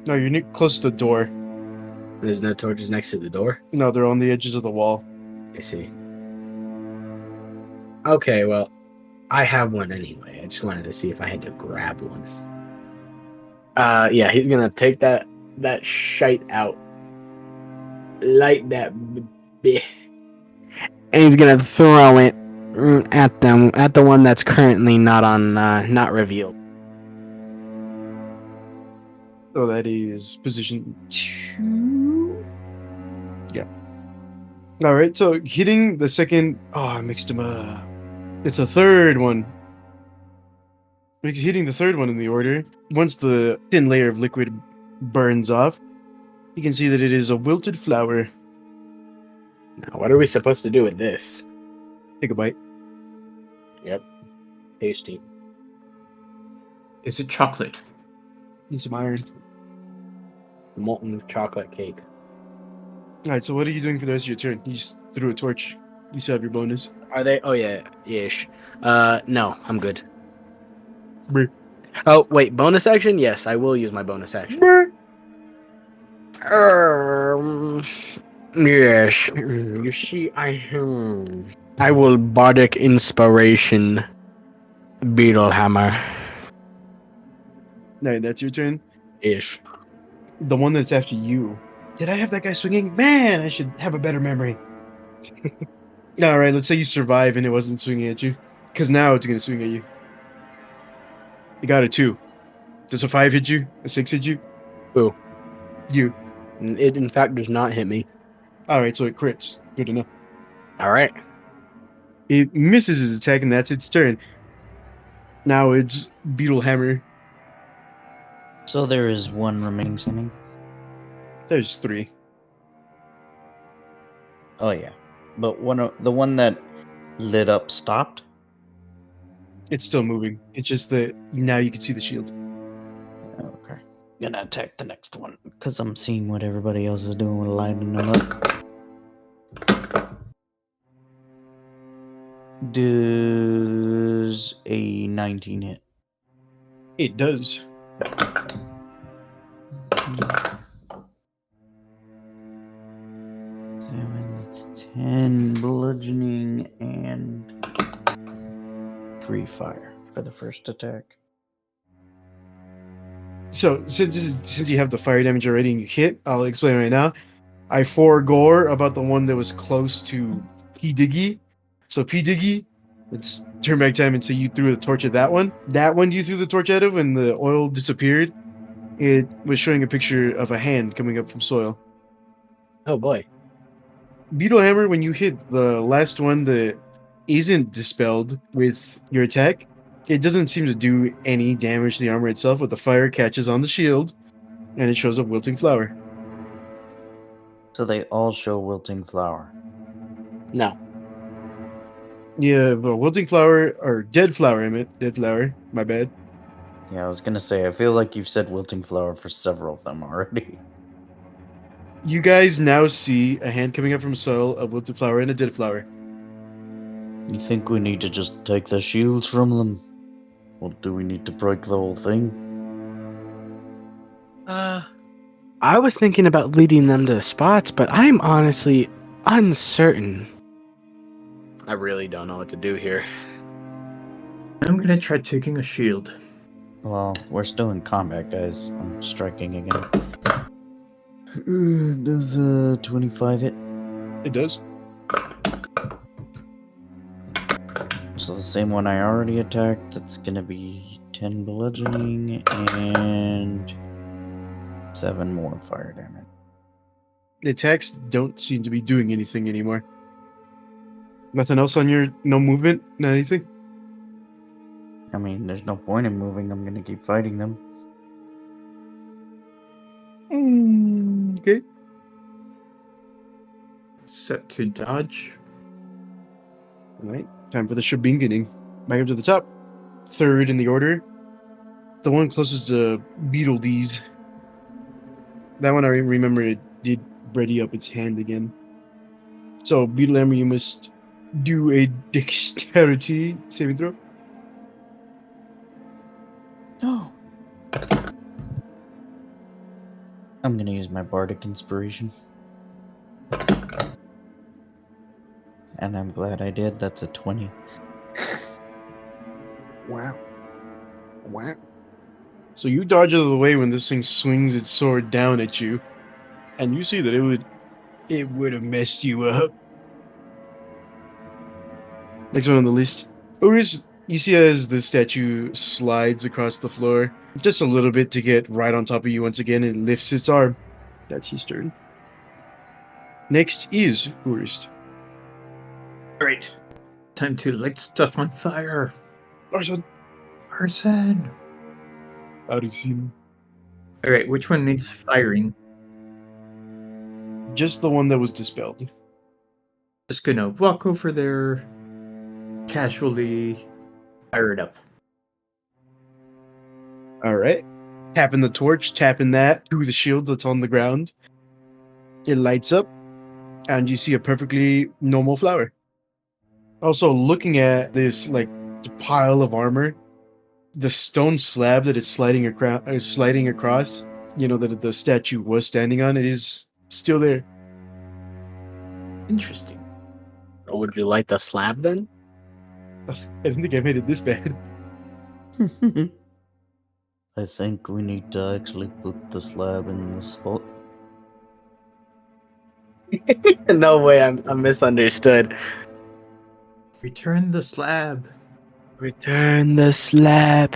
S2: No, you're close to the door.
S4: There's no torches next to the door.
S2: No, they're on the edges of the wall.
S4: I see. Okay, well, I have one anyway. I just wanted to see if I had to grab one. Yeah, he's gonna take that shite out, light that, and he's gonna throw it at the one that's currently not revealed.
S2: Oh, that is position 2. Yeah. All right, so hitting the second... Oh, I mixed them up. It's a third one. Hitting the third one in the order. Once the thin layer of liquid burns off, you can see that it is a wilted flower.
S4: Now, what are we supposed to do with this?
S2: Take a bite.
S4: Yep. Tasty.
S6: Is it chocolate?
S2: Need some iron.
S4: Molten chocolate cake.
S2: All right, so what are you doing for the rest of your turn? You just threw a torch. You still have your bonus.
S4: Are they? Oh, yeah. Ish. No, I'm good.
S2: Brr.
S4: Oh, wait. Bonus action? Yes, I will use my bonus action.
S2: Brr.
S4: Yes. You see, I will bardic inspiration Beetlehammer.
S2: No, that's your turn.
S4: Ish.
S2: The one that's after you. Did I have that guy swinging? Man, I should have a better memory. All right, let's say you survive and it wasn't swinging at you, because now it's gonna swing at you. You got a 2. Does a 5 hit you? A 6 hit you?
S4: Who?
S2: You.
S4: It, in fact, does not hit me.
S2: All right, so it crits. Good enough.
S4: All right.
S2: It misses his attack, and that's its turn. Now it's Beetle Hammer.
S3: So there is one remaining standing.
S2: There's 3.
S3: Oh yeah, but the one that lit up stopped.
S2: It's still moving. It's just that now you can see the shield.
S3: Okay, gonna attack the next one because I'm seeing what everybody else is doing with lighting them up. Does a 19 hit?
S2: It does.
S3: 7, that's 10 bludgeoning and 3 fire for the first attack.
S2: So since you have the fire damage already and you hit, I'll explain right now. I foregore about the one that was close to P Diggy. So P Diggy, let's turn back time and say you threw the torch at that one. That one you threw the torch at, when the oil disappeared, it was showing a picture of a hand coming up from soil.
S4: Oh boy.
S2: Beetle Hammer, when you hit the last one that isn't dispelled with your attack, it doesn't seem to do any damage to the armor itself, but the fire catches on the shield and it shows up Wilting Flower.
S3: So they all show wilting flower.
S4: No.
S2: Yeah, but Wilting Flower, or Dead Flower, I meant. Dead Flower, my bad.
S3: Yeah, I was gonna say, I feel like you've said wilting flower for several of them already.
S2: You guys now see a hand coming up from soil, a Wilting Flower, and a Dead Flower.
S3: You think we need to just take the shields from them? Or do we need to break the whole thing?
S4: I was thinking about leading them to spots, but I'm honestly uncertain. I really don't know what to do here.
S6: I'm gonna try taking a shield.
S3: Well, we're still in combat, guys. I'm striking again. Does 25 hit?
S2: It does.
S3: So the same one I already attacked. That's gonna be 10 bludgeoning and 7 more fire damage.
S2: The attacks don't seem to be doing anything anymore. Nothing else on your... no movement? No anything?
S3: I mean, there's no point in moving. I'm gonna keep fighting them.
S2: Okay.
S6: Set to dodge.
S2: Alright, time for the shebingening. Back up to the top. Third in the order. The one closest to Beetle D's. That one I remember it did ready up its hand again. So, Beetle Hammer, you must do a dexterity saving throw.
S3: No. I'm gonna use my bardic inspiration. And I'm glad I did. That's a 20.
S2: Wow. Wow. So you dodge out of the way when this thing swings its sword down at you, and you see that it would have messed you up. Next one on the list. Urus, you see as the statue slides across the floor, just a little bit to get right on top of you once again, and lifts its arm. That's his turn. Next is Urus.
S6: Alright. Time to light stuff on fire.
S2: Arson.
S6: Arson.
S2: Arson.
S6: Alright, which one needs firing?
S2: Just the one that was dispelled.
S6: Just gonna walk over there, casually fire it up.
S2: Alright. Tapping the torch, tapping that to the shield that's on the ground. It lights up, and you see a perfectly normal flower. Also, looking at this like pile of armor, the stone slab that it's sliding across, you know, that the statue was standing on, it is still there.
S6: Interesting.
S4: Or would you light the slab then?
S2: I didn't think I made it this bad.
S5: I think we need to actually put the slab in the spot.
S4: No way, I'm misunderstood.
S6: Return the slab.
S4: Return the slab.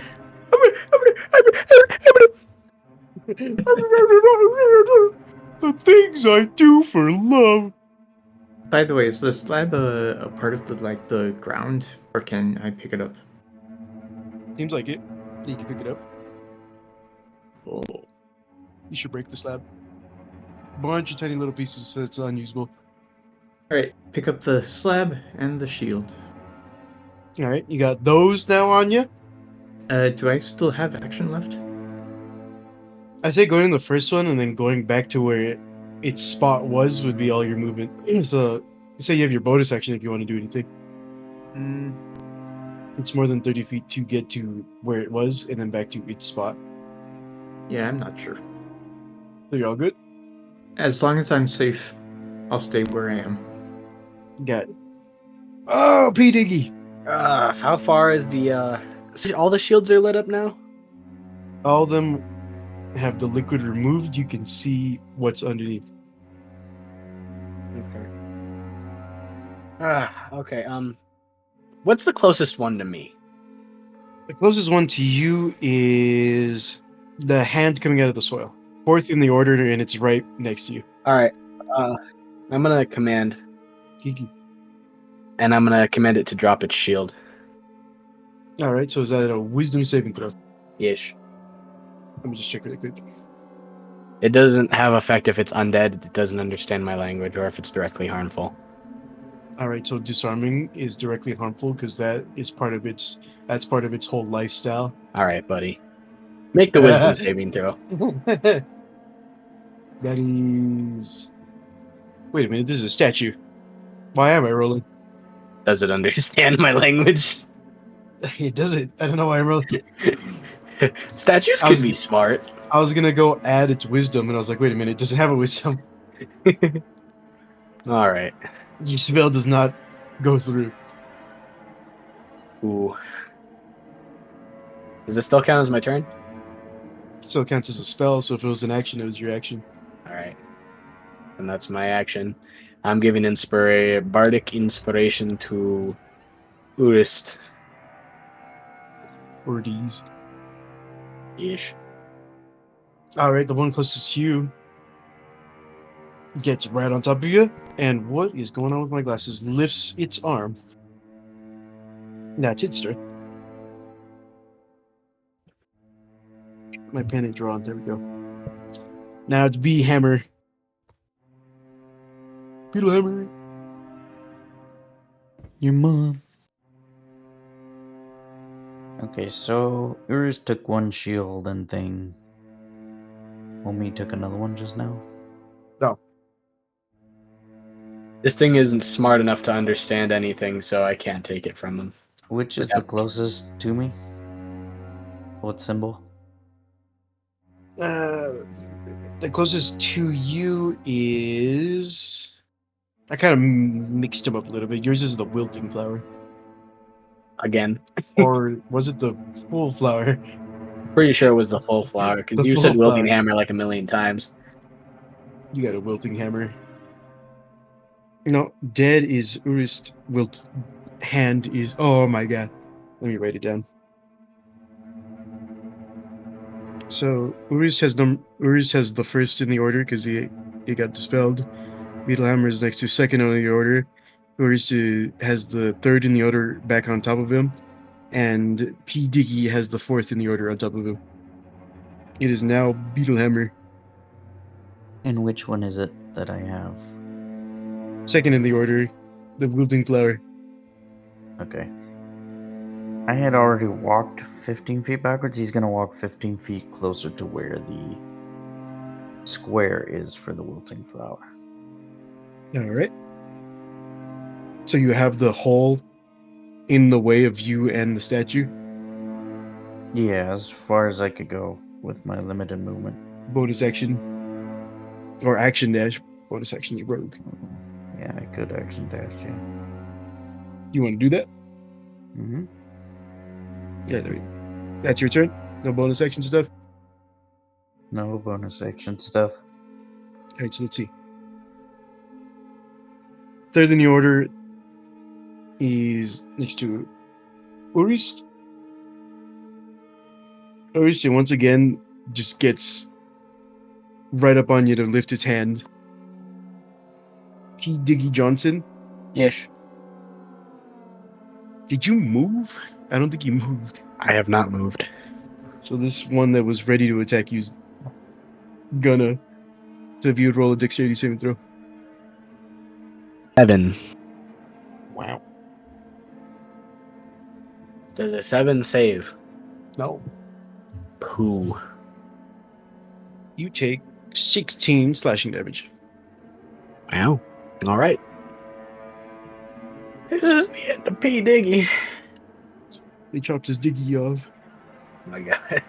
S2: The things I do for love.
S6: By the way, is the slab a part of the ground, or can I pick it up?
S2: Seems like it. You can pick it up.
S6: Oh.
S2: You should break the slab. Bunch of tiny little pieces so it's unusable.
S6: All right, pick up the slab and the shield.
S2: All right, you got those now on you.
S6: Do I still have action left?
S2: I say going to the first one and then going back to where its spot was would be all your movement. So, say you have your bonus action if you want to do anything. It's more than 30 feet to get to where it was and then back to its spot.
S6: Yeah, I'm not sure.
S2: So you're all good?
S6: As long as I'm safe, I'll stay where I am.
S2: Got it. Oh, P. Diggy!
S4: How far is the so all the shields are lit up now?
S2: All of them have the liquid removed. You can see what's underneath.
S4: Okay. Okay. What's the closest one to me?
S2: The closest one to you is the hand coming out of the soil. Fourth in the order, and it's right next to you.
S4: All right. I'm gonna command,
S2: Kiki.
S4: and I'm gonna command it to drop its shield.
S2: All right, so is that a wisdom saving throw?
S4: Ish.
S2: Let me just check really quick.
S4: It doesn't have effect if it's undead. It doesn't understand my language, or if it's directly harmful.
S2: All right, so disarming is directly harmful because that's part of its whole lifestyle.
S4: All right, buddy. Make the wisdom saving throw.
S2: That is. Wait a minute, this is a statue. Why am I rolling?
S4: Does it understand my language?
S2: It doesn't. I don't know why I'm rolling.
S4: Statues
S2: I
S4: could
S2: was-
S4: be smart.
S2: I was gonna go add its wisdom, and I was like, wait a minute, does it have a wisdom?
S4: All right.
S2: Your spell does not go through.
S4: Ooh. Does it still count as my turn?
S2: So it counts as a spell, so if it was an action, it was your action.
S4: All right. And that's my action. I'm giving bardic inspiration to Urist.
S2: Or D's.
S4: Ish.
S2: Alright, the one closest to you gets right on top of you, and what is going on with my glasses? Lifts its arm. That's its turn. My pen ain't drawn. There we go. Now it's B Hammer. Beetle Hammer.
S3: Your mom. Okay, so Urus took one shield and thing. Omi took another one just now.
S2: No.
S4: This thing isn't smart enough to understand anything, so I can't take it from them.
S3: Which is the closest to me? What symbol?
S2: The closest to you is. I kind of mixed them up a little bit. Yours is the wilting flower.
S4: Again.
S2: Or was it the full flower?
S4: Pretty sure it was the full flower, because
S2: The
S4: you
S2: full
S4: said wilting
S2: flower.
S4: hammer like a million times.
S2: You got a wilting hammer. No, dead is Urist. Wilt hand is. Oh my god. Let me write it down. So Urist has the first in the order because he got dispelled. Beetlehammer is next to second on the order. Urist has the third in the order back on top of him, and P Diggy has the fourth in the order on top of him. It is now Beetlehammer.
S3: And which one is it that I have?
S2: Second in the order, the wilting flower.
S3: Okay. I had already walked 15 feet backwards. He's gonna walk 15 feet closer to where the square is for the wilting flower.
S2: All right. So you have the hole in the way of you and the statue.
S3: Yeah, as far as I could go with my limited movement.
S2: Bonus action. Or action dash. Bonus action is rogue.
S3: Yeah, I could action dash, yeah.
S2: You want to do that?
S3: Mm-hmm.
S2: Yeah, there we go. That's your turn? No bonus action stuff?
S5: No bonus action stuff.
S2: Alright, so let's see. Third in the order is next to Urist. Urist, once again, just gets right up on you to lift its hand. T. Diggy Johnson,
S4: Ish.
S2: did you move? I don't think you moved.
S4: I have not moved.
S2: So this one that was ready to attack you is gonna. So if you would roll a dexterity saving throw.
S4: 7.
S2: Wow.
S4: Does a 7 save?
S2: No.
S4: Pooh.
S2: You take 16 slashing damage.
S4: Wow. All right. This is the end of P. Diggy.
S2: They chopped his diggy off.
S4: Oh my God.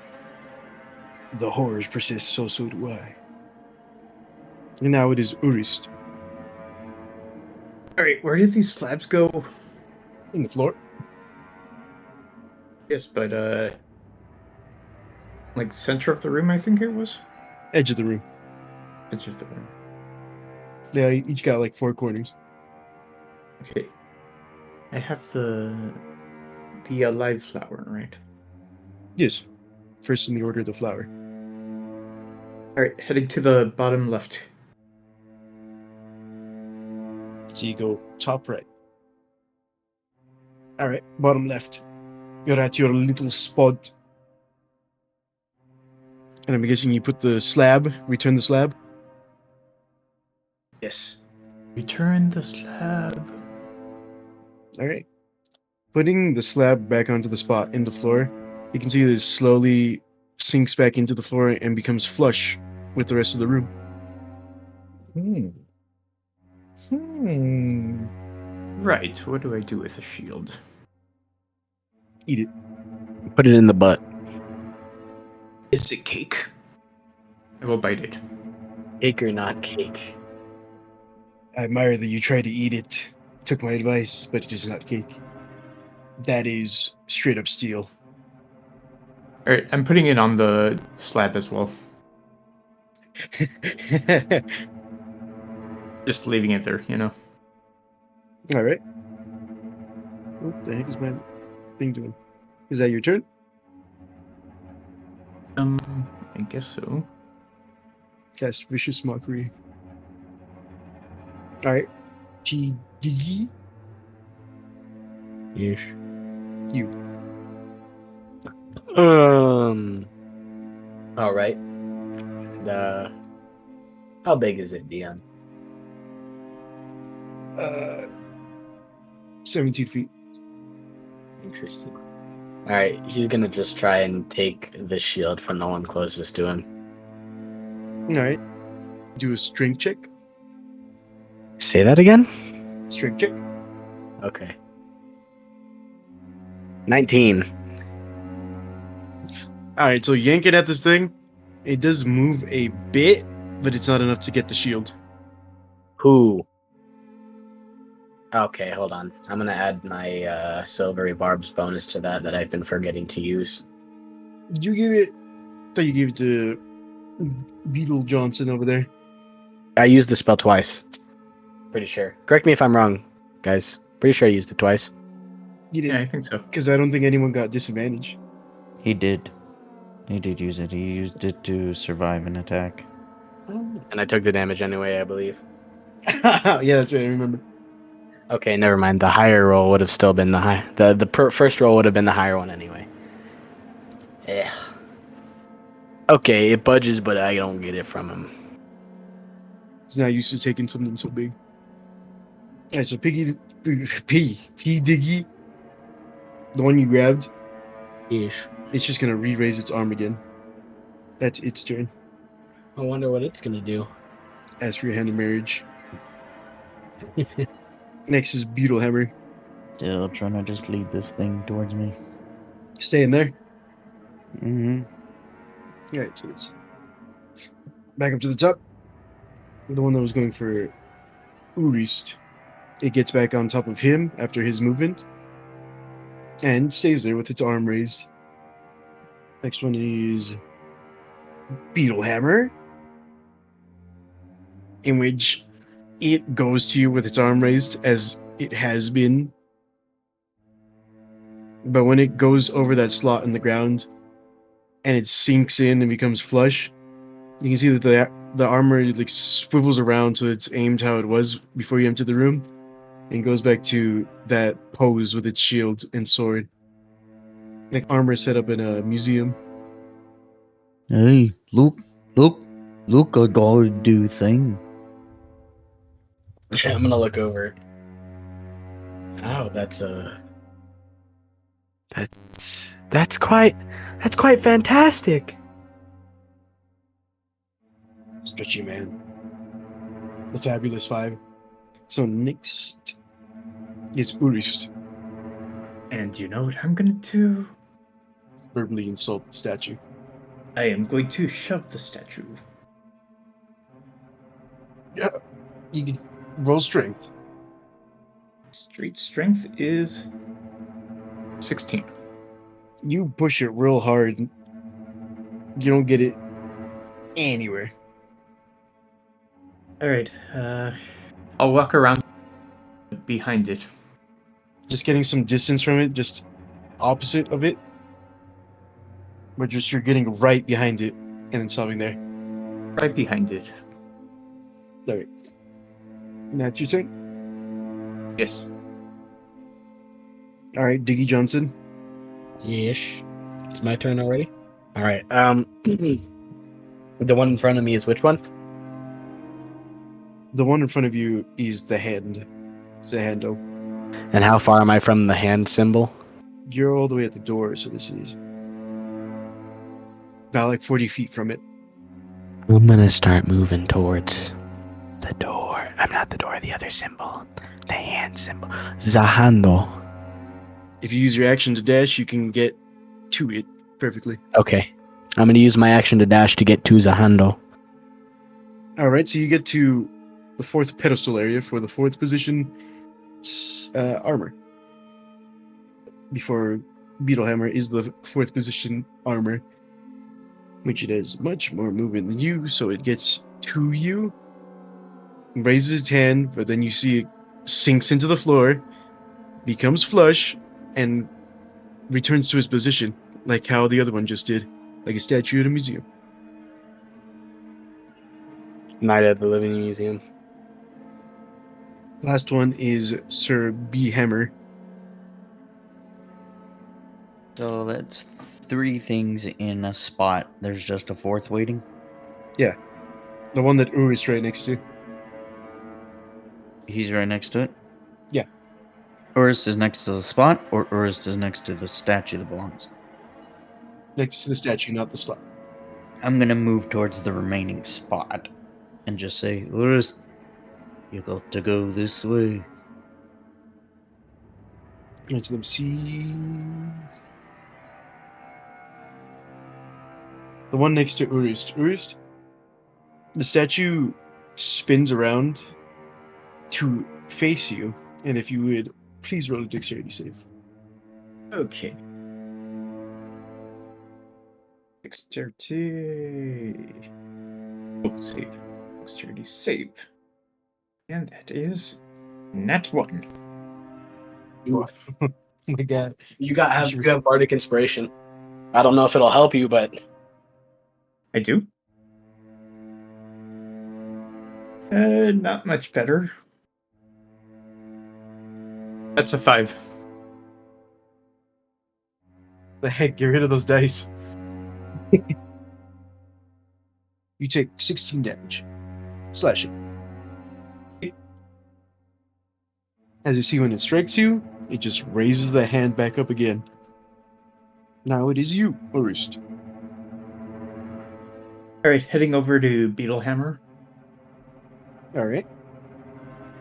S2: The horrors persist, so do I. And now it is Urist
S6: All right, where did these slabs go?
S2: in the floor.
S6: Yes, but like center of the room, I think it was.
S2: Edge of the room.
S6: Edge of the room.
S2: Yeah, each got like 4 corners.
S6: Okay. I have the live flower, right?
S2: Yes. First in the order of the flower.
S6: All right, heading to the bottom left.
S2: So you go top right. Alright, bottom left. You're at your little spot. And I'm guessing you put the slab, return the slab.
S6: Yes. Return the slab.
S2: Alright. Putting the slab back onto the spot in the floor, you can see that it slowly sinks back into the floor and becomes flush with the rest of the room.
S6: Right, what do I do with the shield?
S2: Eat it.
S4: Put it in the butt.
S6: Is it cake? I will bite it.
S4: Cake or not cake?
S2: I admire that you try to eat it. Took my advice, but it is not cake. That is straight up steel.
S6: Alright, I'm putting it on the slab as well. Just leaving it there, you know.
S2: Alright. What the heck is my thing doing? Is that your turn?
S6: I guess so.
S2: Cast Vicious Mockery. Alright. T-D-E?
S4: Yes.
S2: You.
S4: All right. How big is it, Dion?
S2: 17 feet.
S4: Interesting. All right, he's gonna just try and take the shield from the one closest to him.
S2: Alright. Do a strength check.
S4: Say that again.
S2: Strength check.
S4: Okay. 19.
S2: Alright, so yanking at this thing, it does move a bit, but it's not enough to get the shield.
S4: Who? Okay, hold on. I'm gonna add my silvery barbs bonus to that I've been forgetting to use.
S2: Did you give it? I thought you gave it to Beetle Johnson over there.
S4: I used the spell twice. Pretty sure. Correct me if I'm wrong, guys. Pretty sure I used it twice.
S2: You
S6: Yeah,
S2: didn't,
S6: I think so.
S2: because I don't think anyone got disadvantage.
S5: He did. He did use it. He used it to survive an attack.
S4: And I took the damage anyway, I believe.
S2: Yeah, that's right. I remember.
S4: Okay, never mind. The higher roll would have still been the high. First roll would have been the higher one anyway. Ugh. Okay, it budges, but I don't get it from him.
S2: It's not used to taking something so big. Alright, so T Diggy, the one you grabbed,
S4: Yeesh.
S2: it's just gonna re-raise its arm again. That's its turn.
S4: I wonder what it's gonna do.
S2: Ask for your hand in marriage. Next is Beetlehammer.
S5: Still trying to just lead this thing towards me.
S2: Stay in there.
S5: Mm-hmm.
S2: Alright, so it's back up to the top. The one that was going for Urist. It gets back on top of him after his movement. And stays there with its arm raised. Next one is Beetle Hammer, in which it goes to you with its arm raised as it has been. But when it goes over that slot in the ground and it sinks in and becomes flush, you can see that the armor like swivels around so it's aimed how it was before you entered the room and goes back to that pose with its shield and sword. Like armor set up in a museum.
S3: Hey, look, I gotta do thing.
S4: I'm gonna look over. Oh, that's
S1: quite fantastic.
S2: Stretchy Man. The Fabulous Five. So next is Urist.
S6: And you know what I'm gonna do?
S2: Verbally insult the statue.
S6: I am going to shove the statue.
S2: Yeah. You can roll strength.
S6: Street strength is 16.
S2: You push it real hard. You don't get it anywhere.
S6: Alright, I'll walk around behind it.
S2: Just getting some distance from it, just opposite of it. But just you're getting right behind it and then stopping there.
S6: Right behind it.
S2: Alright. That's your turn.
S6: Yes.
S2: Alright, Diggy Johnson.
S4: Yeesh. It's my turn already? Alright, the one in front of me is which one?
S2: The one in front of you is the hand. It's a handle.
S4: And how far am I from the hand symbol?
S2: You're all the way at the door, so this is about like 40 feet from it.
S1: I'm gonna start moving towards the door. I'm not the door, the other symbol. The hand symbol. Zahando.
S2: If you use your action to dash, you can get to it perfectly.
S4: Okay. I'm gonna use my action to dash to get to Zahando.
S2: Alright, so you get to the fourth pedestal area for the fourth position. It's armor. Before Beetlehammer is the fourth position armor, which it has much more movement than you, so it gets to you, raises its hand, but then you see it sinks into the floor, becomes flush, and returns to its position, like how the other one just did, like a statue at a museum.
S4: Night at the Living Museum.
S2: Last one is Sir B. Hammer.
S3: So that's 3 things in a spot. There's just a 4th waiting.
S2: The one that Ur is right next to.
S3: He's right next to it.
S2: Yeah.
S3: Urus is next to the spot, or Urus is next to the statue that belongs.
S2: Next to the statue, not the spot.
S3: I'm gonna move towards the remaining spot and just say, Urus, you got to go this way.
S2: Let them see. The one next to Urist. Urist, the statue spins around to face you, and if you would, please roll a dexterity save.
S6: Okay. Dexterity. Oh, save. Dexterity save. And that is nat 1.
S2: Oh my god.
S4: You have bardic inspiration. I don't know if it'll help you, but
S6: I do? Not much better. That's a 5.
S2: The heck, get rid of those dice. You take 16 damage. Slashing. As you see, when it strikes you, it just raises the hand back up again. Now it is you, Urist.
S6: Alright, heading over to Beetlehammer.
S2: Alright.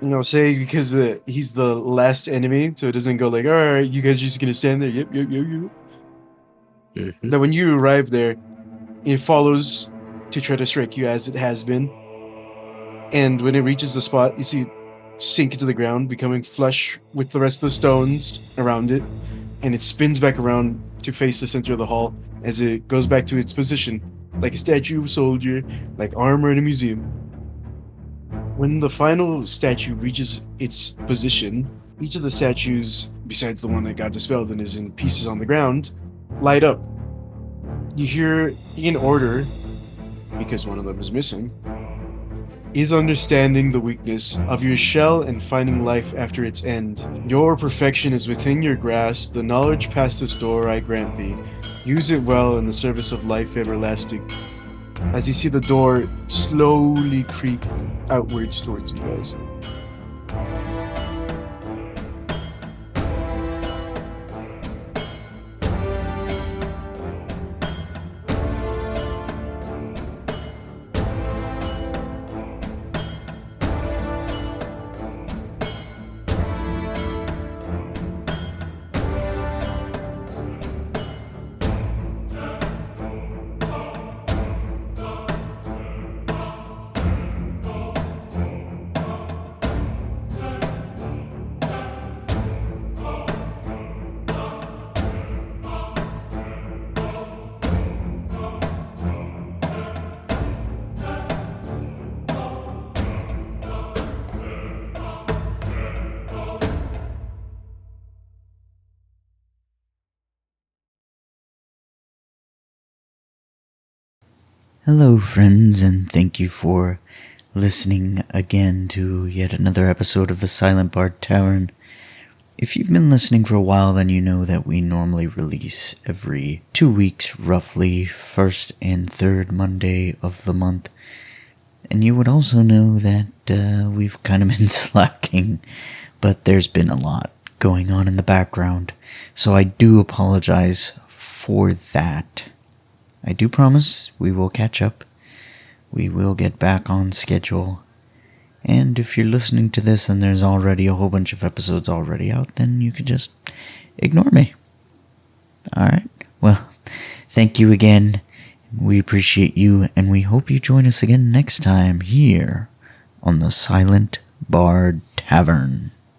S2: And I'll say because he's the last enemy, so it doesn't go like, alright, you guys are just gonna stand there. Yep.
S4: Mhm.
S2: Now when you arrive there, it follows to try to strike you as it has been. And when it reaches the spot, you see it sink into the ground, becoming flush with the rest of the stones around it. And it spins back around to face the center of the hall as it goes back to its position, like a statue of a soldier, like armor in a museum. When the final statue reaches its position, each of the statues, besides the one that got dispelled and is in pieces on the ground, light up. You hear in order, because one of them is missing, is understanding the weakness of your shell and finding life after its end. Your perfection is within your grasp, the knowledge past this door I grant thee. Use it well in the service of life everlasting. As you see the door slowly creak outwards towards you guys.
S3: Hello, friends, and thank you for listening again to yet another episode of the Silent Bard Tavern. If you've been listening for a while, then you know that we normally release every 2 weeks, roughly, first and third Monday of the month. And you would also know that we've kind of been slacking, but there's been a lot going on in the background, so I do apologize for that. I do promise we will catch up. We will get back on schedule. And if you're listening to this and there's already a whole bunch of episodes already out, then you can just ignore me. Alright, well, thank you again. We appreciate you, and we hope you join us again next time here on the Silent Bard Tavern.